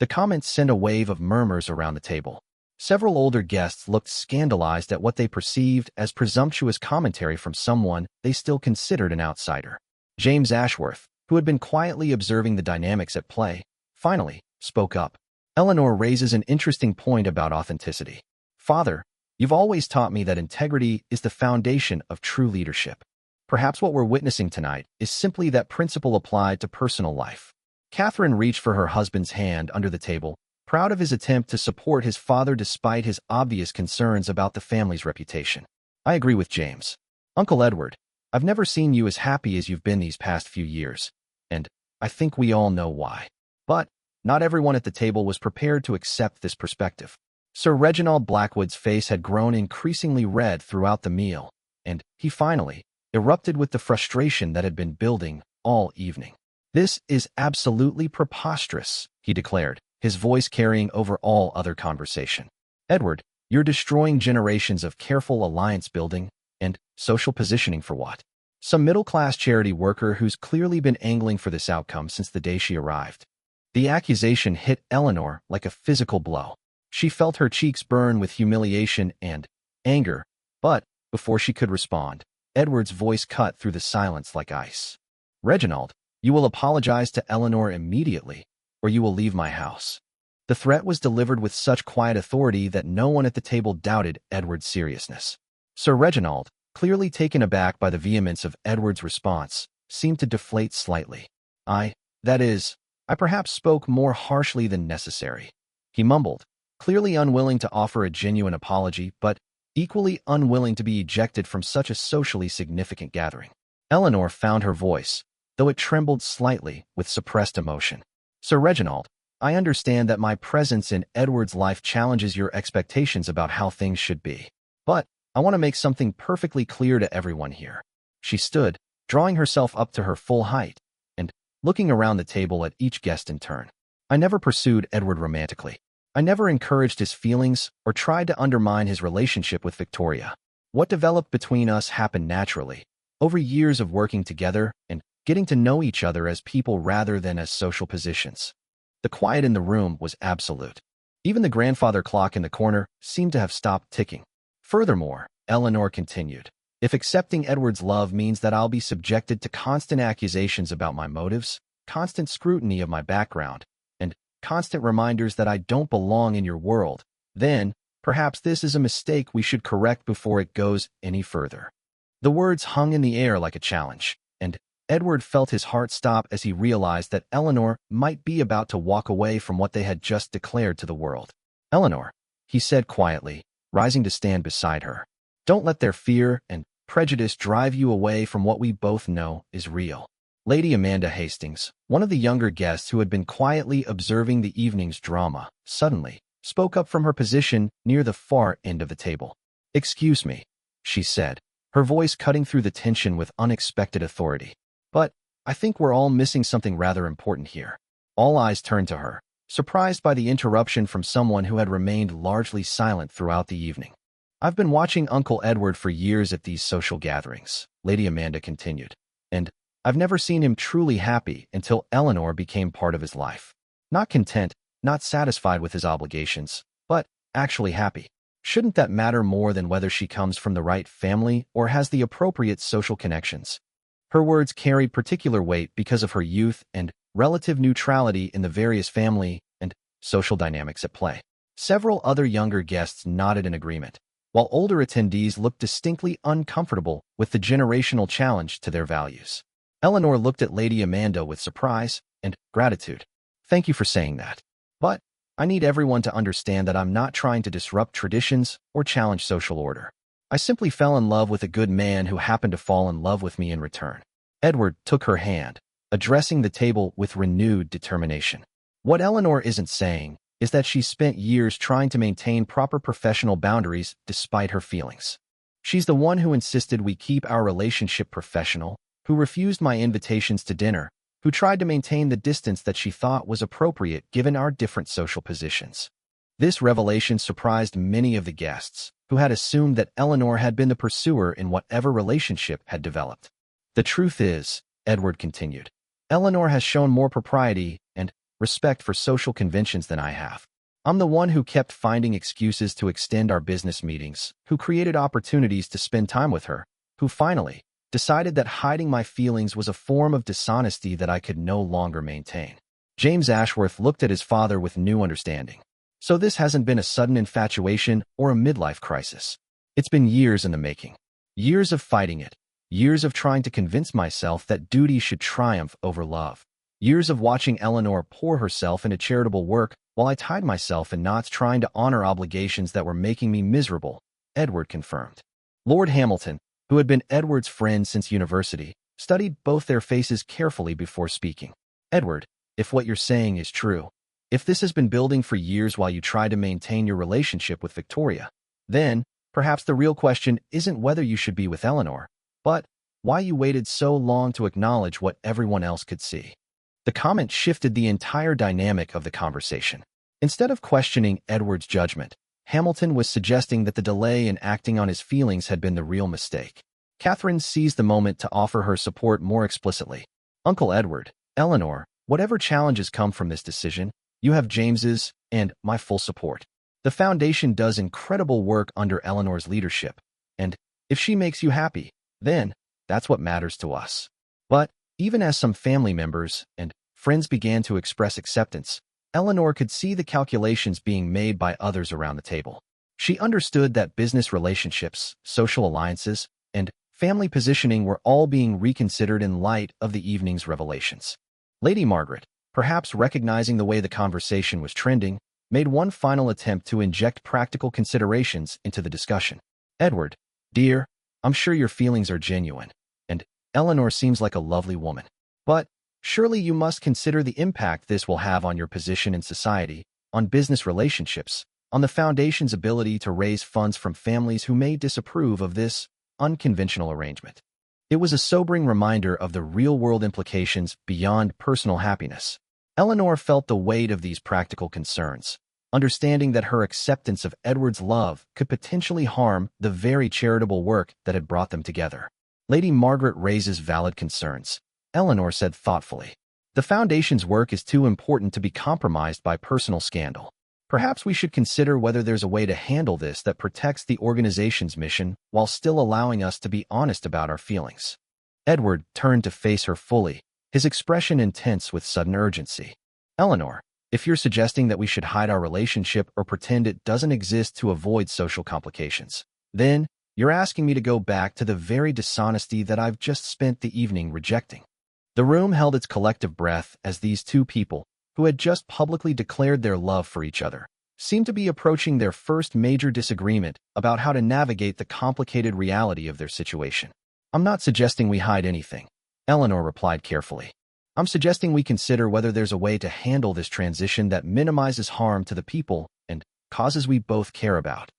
The comments sent a wave of murmurs around the table. Several older guests looked scandalized at what they perceived as presumptuous commentary from someone they still considered an outsider. James Ashworth, who had been quietly observing the dynamics at play, finally spoke up. Eleanor raises an interesting point about authenticity. Father, you've always taught me that integrity is the foundation of true leadership. Perhaps what we're witnessing tonight is simply that principle applied to personal life. Catherine reached for her husband's hand under the table, proud of his attempt to support his father despite his obvious concerns about the family's reputation. I agree with James. Uncle Edward, I've never seen you as happy as you've been these past few years, and I think we all know why. But not everyone at the table was prepared to accept this perspective. Sir Reginald Blackwood's face had grown increasingly red throughout the meal, and he finally erupted with the frustration that had been building all evening. This is absolutely preposterous, he declared, his voice carrying over all other conversation. Edward, you're destroying generations of careful alliance building and social positioning for what? Some middle-class charity worker who's clearly been angling for this outcome since the day she arrived. The accusation hit Eleanor like a physical blow. She felt her cheeks burn with humiliation and anger, but before she could respond, Edward's voice cut through the silence like ice. Reginald, you will apologize to Eleanor immediately, or you will leave my house. The threat was delivered with such quiet authority that no one at the table doubted Edward's seriousness. Sir Reginald, clearly taken aback by the vehemence of Edward's response, seemed to deflate slightly. I perhaps spoke more harshly than necessary. He mumbled, clearly unwilling to offer a genuine apology, but equally unwilling to be ejected from such a socially significant gathering. Eleanor found her voice, though it trembled slightly with suppressed emotion. Sir Reginald, I understand that my presence in Edward's life challenges your expectations about how things should be. But I want to make something perfectly clear to everyone here. She stood, drawing herself up to her full height, and looking around the table at each guest in turn. I never pursued Edward romantically. I never encouraged his feelings or tried to undermine his relationship with Victoria. What developed between us happened naturally, over years of working together and getting to know each other as people rather than as social positions. The quiet in the room was absolute. Even the grandfather clock in the corner seemed to have stopped ticking. Furthermore, Eleanor continued, if accepting Edward's love means that I'll be subjected to constant accusations about my motives, constant scrutiny of my background, and constant reminders that I don't belong in your world, then perhaps this is a mistake we should correct before it goes any further. The words hung in the air like a challenge, and Edward felt his heart stop as he realized that Eleanor might be about to walk away from what they had just declared to the world. Eleanor, he said quietly, rising to stand beside her, don't let their fear and prejudice drive you away from what we both know is real. Lady Amanda Hastings, one of the younger guests who had been quietly observing the evening's drama, suddenly spoke up from her position near the far end of the table. Excuse me, she said, her voice cutting through the tension with unexpected authority. But I think we're all missing something rather important here. All eyes turned to her, surprised by the interruption from someone who had remained largely silent throughout the evening. I've been watching Uncle Edward for years at these social gatherings, Lady Amanda continued, and I've never seen him truly happy until Eleanor became part of his life. Not content, not satisfied with his obligations, but actually happy. Shouldn't that matter more than whether she comes from the right family or has the appropriate social connections? Her words carried particular weight because of her youth and relative neutrality in the various family and social dynamics at play. Several other younger guests nodded in agreement, while older attendees looked distinctly uncomfortable with the generational challenge to their values. Eleanor looked at Lady Amanda with surprise and gratitude. Thank you for saying that. But I need everyone to understand that I'm not trying to disrupt traditions or challenge social order. I simply fell in love with a good man who happened to fall in love with me in return. Edward took her hand, addressing the table with renewed determination. What Eleanor isn't saying is that she spent years trying to maintain proper professional boundaries despite her feelings. She's the one who insisted we keep our relationship professional, who refused my invitations to dinner, who tried to maintain the distance that she thought was appropriate given our different social positions. This revelation surprised many of the guests, who had assumed that Eleanor had been the pursuer in whatever relationship had developed. The truth is, Edward continued, Eleanor has shown more propriety and respect for social conventions than I have. I'm the one who kept finding excuses to extend our business meetings, who created opportunities to spend time with her, who finally decided that hiding my feelings was a form of dishonesty that I could no longer maintain. James Ashworth looked at his father with new understanding. So this hasn't been a sudden infatuation or a midlife crisis. It's been years in the making. Years of fighting it. Years of trying to convince myself that duty should triumph over love. Years of watching Eleanor pour herself into charitable work while I tied myself in knots trying to honor obligations that were making me miserable, Edward confirmed. Lord Hamilton, who had been Edward's friend since university, studied both their faces carefully before speaking. Edward, if what you're saying is true, if this has been building for years while you try to maintain your relationship with Victoria, then perhaps the real question isn't whether you should be with Eleanor, but why you waited so long to acknowledge what everyone else could see. The comment shifted the entire dynamic of the conversation. Instead of questioning Edward's judgment, Hamilton was suggesting that the delay in acting on his feelings had been the real mistake. Catherine seized the moment to offer her support more explicitly. Uncle Edward, Eleanor, whatever challenges come from this decision, you have James's and my full support. The foundation does incredible work under Eleanor's leadership, and if she makes you happy, then that's what matters to us. But even as some family members and friends began to express acceptance, Eleanor could see the calculations being made by others around the table. She understood that business relationships, social alliances, and family positioning were all being reconsidered in light of the evening's revelations. Lady Margaret, perhaps recognizing the way the conversation was trending, made one final attempt to inject practical considerations into the discussion. Edward, dear, I'm sure your feelings are genuine, and Eleanor seems like a lovely woman. But surely you must consider the impact this will have on your position in society, on business relationships, on the foundation's ability to raise funds from families who may disapprove of this unconventional arrangement. It was a sobering reminder of the real-world implications beyond personal happiness. Eleanor felt the weight of these practical concerns, understanding that her acceptance of Edward's love could potentially harm the very charitable work that had brought them together. Lady Margaret raises valid concerns, Eleanor said thoughtfully. The Foundation's work is too important to be compromised by personal scandal. Perhaps we should consider whether there's a way to handle this that protects the organization's mission while still allowing us to be honest about our feelings. Edward turned to face her fully, his expression intense with sudden urgency. Eleanor, if you're suggesting that we should hide our relationship or pretend it doesn't exist to avoid social complications, then you're asking me to go back to the very dishonesty that I've just spent the evening rejecting. The room held its collective breath as these two people, who had just publicly declared their love for each other, seemed to be approaching their first major disagreement about how to navigate the complicated reality of their situation. I'm not suggesting we hide anything, Eleanor replied carefully. I'm suggesting we consider whether there's a way to handle this transition that minimizes harm to the people and causes we both care about.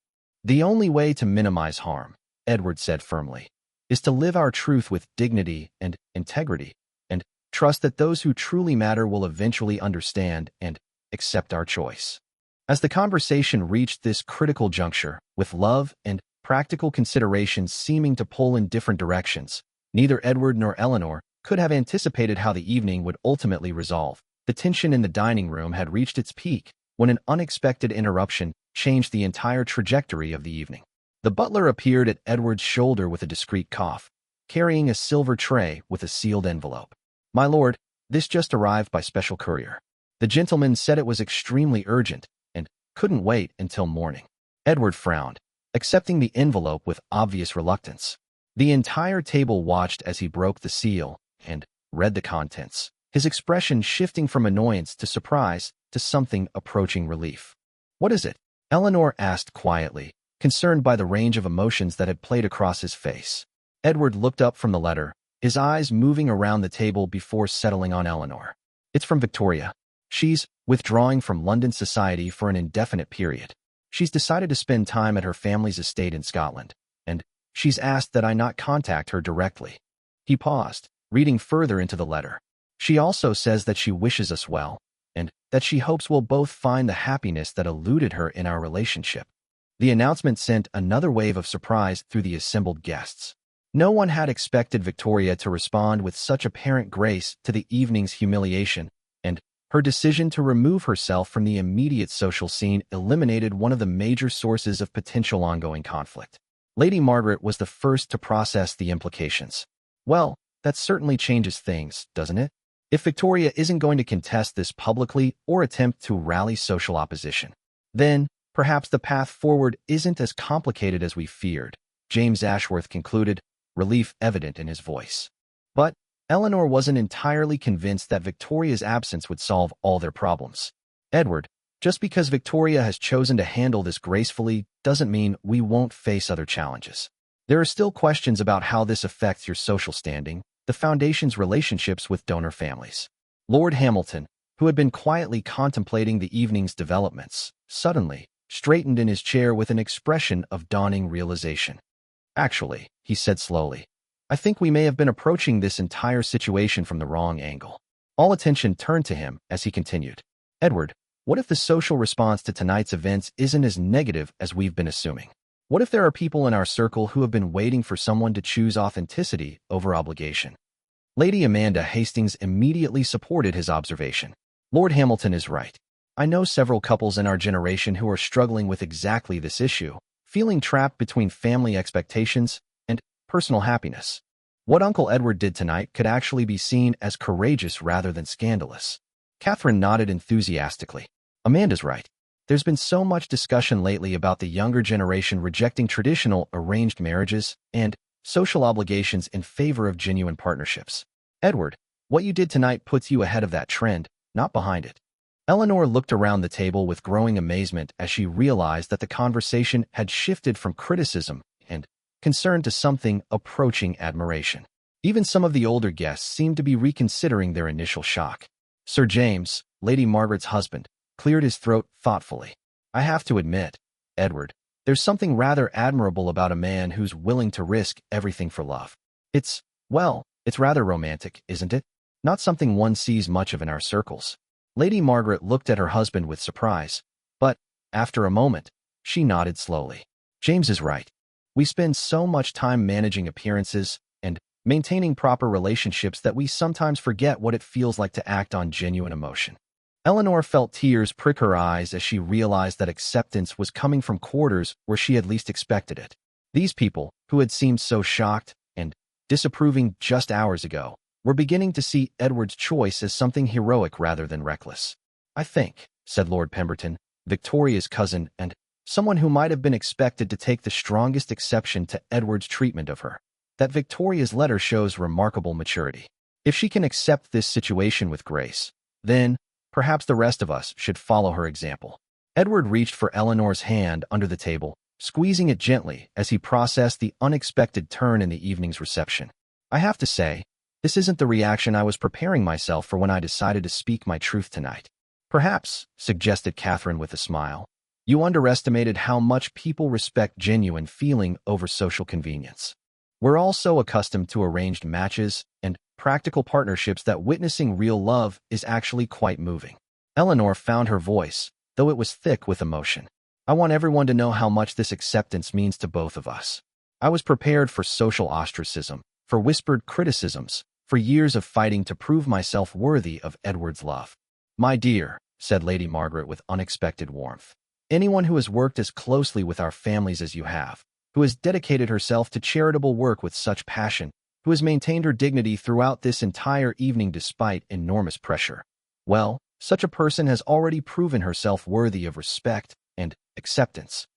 The only way to minimize harm, Edward said firmly, is to live our truth with dignity and integrity, and trust that those who truly matter will eventually understand and accept our choice. As the conversation reached this critical juncture, with love and practical considerations seeming to pull in different directions, neither Edward nor Eleanor could have anticipated how the evening would ultimately resolve. The tension in the dining room had reached its peak when an unexpected interruption changed the entire trajectory of the evening. The butler appeared at Edward's shoulder with a discreet cough, carrying a silver tray with a sealed envelope. My lord, this just arrived by special courier. The gentleman said it was extremely urgent and couldn't wait until morning. Edward frowned, accepting the envelope with obvious reluctance. The entire table watched as he broke the seal and read the contents, his expression shifting from annoyance to surprise to something approaching relief. What is it? Eleanor asked quietly, concerned by the range of emotions that had played across his face. Edward looked up from the letter, his eyes moving around the table before settling on Eleanor. It's from Victoria. She's withdrawing from London society for an indefinite period. She's decided to spend time at her family's estate in Scotland, and she's asked that I not contact her directly. He paused, reading further into the letter. She also says that she wishes us well, and that she hopes we'll both find the happiness that eluded her in our relationship. The announcement sent another wave of surprise through the assembled guests. No one had expected Victoria to respond with such apparent grace to the evening's humiliation, and her decision to remove herself from the immediate social scene eliminated one of the major sources of potential ongoing conflict. Lady Margaret was the first to process the implications. Well, that certainly changes things, doesn't it? If Victoria isn't going to contest this publicly or attempt to rally social opposition, then perhaps the path forward isn't as complicated as we feared, James Ashworth concluded, relief evident in his voice. But Eleanor wasn't entirely convinced that Victoria's absence would solve all their problems. Edward, just because Victoria has chosen to handle this gracefully doesn't mean we won't face other challenges. There are still questions about how this affects your social standing, the Foundation's relationships with donor families. Lord Hamilton, who had been quietly contemplating the evening's developments, suddenly straightened in his chair with an expression of dawning realization. Actually, he said slowly, I think we may have been approaching this entire situation from the wrong angle. All attention turned to him as he continued. Edward, what if the social response to tonight's events isn't as negative as we've been assuming? What if there are people in our circle who have been waiting for someone to choose authenticity over obligation? Lady Amanda Hastings immediately supported his observation. Lord Hamilton is right. I know several couples in our generation who are struggling with exactly this issue, feeling trapped between family expectations and personal happiness. What Uncle Edward did tonight could actually be seen as courageous rather than scandalous. Catherine nodded enthusiastically. Amanda's right. There's been so much discussion lately about the younger generation rejecting traditional arranged marriages and social obligations in favor of genuine partnerships. Edward, what you did tonight puts you ahead of that trend, not behind it. Eleanor looked around the table with growing amazement as she realized that the conversation had shifted from criticism and concern to something approaching admiration. Even some of the older guests seemed to be reconsidering their initial shock. Sir James, Lady Margaret's husband, cleared his throat thoughtfully. I have to admit, Edward, there's something rather admirable about a man who's willing to risk everything for love. It's rather romantic, isn't it? Not something one sees much of in our circles. Lady Margaret looked at her husband with surprise, but, after a moment, she nodded slowly. James is right. We spend so much time managing appearances and maintaining proper relationships that we sometimes forget what it feels like to act on genuine emotion. Eleanor felt tears prick her eyes as she realized that acceptance was coming from quarters where she had least expected it. These people, who had seemed so shocked and disapproving just hours ago, were beginning to see Edward's choice as something heroic rather than reckless. I think, said Lord Pemberton, Victoria's cousin and someone who might have been expected to take the strongest exception to Edward's treatment of her, that Victoria's letter shows remarkable maturity. If she can accept this situation with grace, then perhaps the rest of us should follow her example. Edward reached for Eleanor's hand under the table, squeezing it gently as he processed the unexpected turn in the evening's reception. I have to say, this isn't the reaction I was preparing myself for when I decided to speak my truth tonight. Perhaps, suggested Catherine with a smile, you underestimated how much people respect genuine feeling over social convenience. We're all so accustomed to arranged matches and practical partnerships that witnessing real love is actually quite moving. Eleanor found her voice, though it was thick with emotion. I want everyone to know how much this acceptance means to both of us. I was prepared for social ostracism, for whispered criticisms, for years of fighting to prove myself worthy of Edward's love. My dear, said Lady Margaret with unexpected warmth, anyone who has worked as closely with our families as you have, who has dedicated herself to charitable work with such passion, who has maintained her dignity throughout this entire evening despite enormous pressure, well, such a person has already proven herself worthy of respect and acceptance.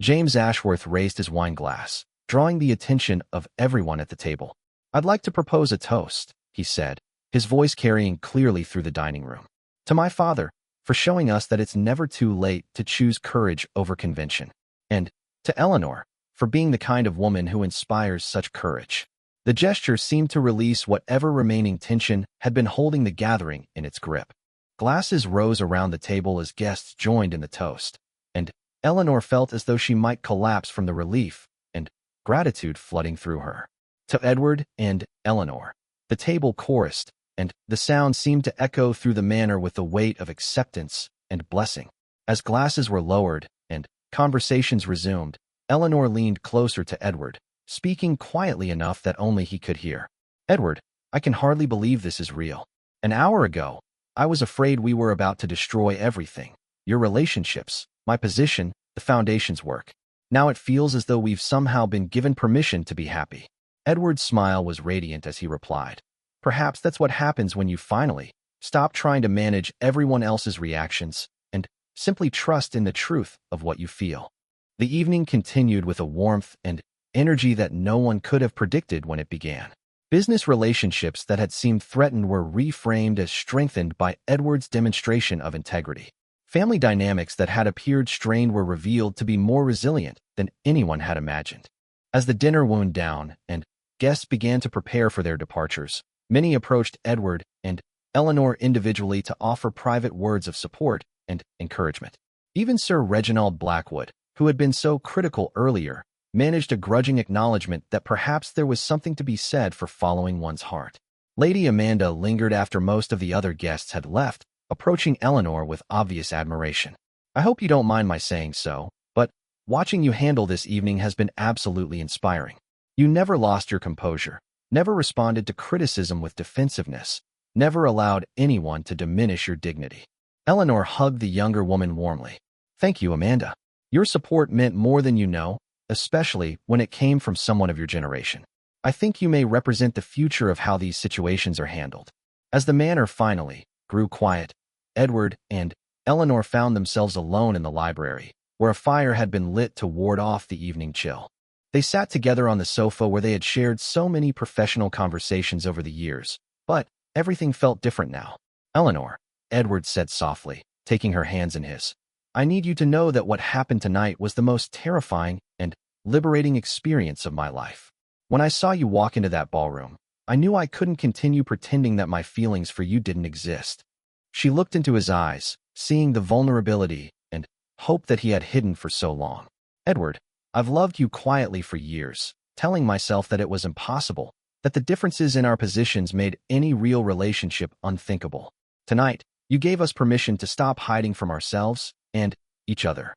James Ashworth raised his wine glass, drawing the attention of everyone at the table. I'd like to propose a toast, he said, his voice carrying clearly through the dining room. To my father, for showing us that it's never too late to choose courage over convention. And to Eleanor, for being the kind of woman who inspires such courage. The gesture seemed to release whatever remaining tension had been holding the gathering in its grip. Glasses rose around the table as guests joined in the toast, and Eleanor felt as though she might collapse from the relief and gratitude flooding through her. To Edward and Eleanor, the table chorused, and the sound seemed to echo through the manor with the weight of acceptance and blessing. As glasses were lowered and conversations resumed, Eleanor leaned closer to Edward, speaking quietly enough that only he could hear. "Edward, I can hardly believe this is real. An hour ago, I was afraid we were about to destroy everything. Your relationships, my position, the foundation's work. Now it feels as though we've somehow been given permission to be happy." Edward's smile was radiant as he replied, "Perhaps that's what happens when you finally stop trying to manage everyone else's reactions and simply trust in the truth of what you feel." The evening continued with a warmth and energy that no one could have predicted when it began. Business relationships that had seemed threatened were reframed as strengthened by Edward's demonstration of integrity. Family dynamics that had appeared strained were revealed to be more resilient than anyone had imagined. As the dinner wound down and guests began to prepare for their departures, many approached Edward and Eleanor individually to offer private words of support and encouragement. Even Sir Reginald Blackwood, who had been so critical earlier, managed a grudging acknowledgement that perhaps there was something to be said for following one's heart. Lady Amanda lingered after most of the other guests had left, approaching Eleanor with obvious admiration. "I hope you don't mind my saying so, but watching you handle this evening has been absolutely inspiring. You never lost your composure, never responded to criticism with defensiveness, never allowed anyone to diminish your dignity." Eleanor hugged the younger woman warmly. "Thank you, Amanda. Your support meant more than you know, especially when it came from someone of your generation. I think you may represent the future of how these situations are handled." As the manor finally grew quiet, Edward and Eleanor found themselves alone in the library, where a fire had been lit to ward off the evening chill. They sat together on the sofa where they had shared so many professional conversations over the years, but everything felt different now. "Eleanor," Edward said softly, taking her hands in his, "I need you to know that what happened tonight was the most terrifying and liberating experience of my life. When I saw you walk into that ballroom, I knew I couldn't continue pretending that my feelings for you didn't exist." She looked into his eyes, seeing the vulnerability and hope that he had hidden for so long. "Edward, I've loved you quietly for years, telling myself that it was impossible, that the differences in our positions made any real relationship unthinkable. Tonight, you gave us permission to stop hiding from ourselves and each other."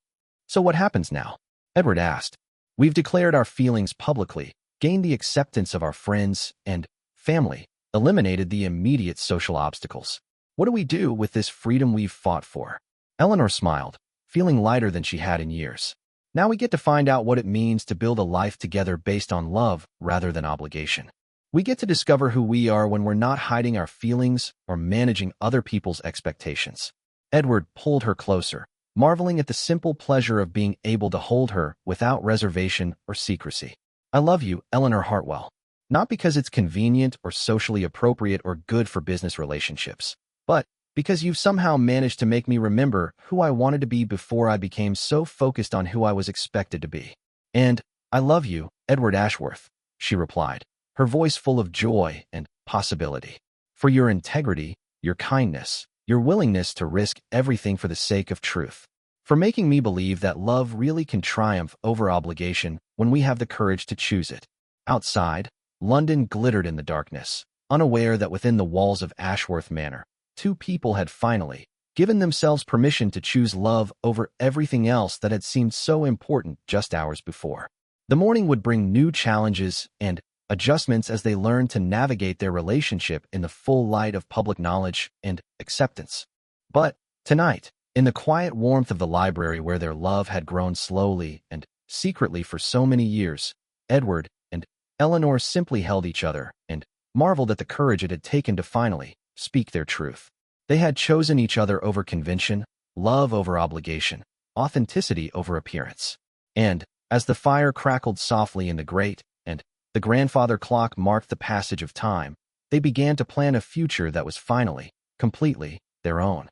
"So what happens now?" Edward asked. "We've declared our feelings publicly, gained the acceptance of our friends and family, eliminated the immediate social obstacles. What do we do with this freedom we've fought for?" Eleanor smiled, feeling lighter than she had in years. "Now we get to find out what it means to build a life together based on love rather than obligation. We get to discover who we are when we're not hiding our feelings or managing other people's expectations." Edward pulled her closer, marveling at the simple pleasure of being able to hold her without reservation or secrecy. "I love you, Eleanor Hartwell. Not because it's convenient or socially appropriate or good for business relationships, but because you've somehow managed to make me remember who I wanted to be before I became so focused on who I was expected to be." "And I love you, Edward Ashworth," she replied, her voice full of joy and possibility. "For your integrity, your kindness, your willingness to risk everything for the sake of truth. For making me believe that love really can triumph over obligation when we have the courage to choose it." Outside, London glittered in the darkness, unaware that within the walls of Ashworth Manor, two people had finally given themselves permission to choose love over everything else that had seemed so important just hours before. The morning would bring new challenges and adjustments as they learned to navigate their relationship in the full light of public knowledge and acceptance. But tonight, in the quiet warmth of the library where their love had grown slowly and secretly for so many years, Edward and Eleanor simply held each other and marveled at the courage it had taken to finally speak their truth. They had chosen each other over convention, love over obligation, authenticity over appearance. And as the fire crackled softly in the grate and the grandfather clock marked the passage of time, they began to plan a future that was finally, completely, their own.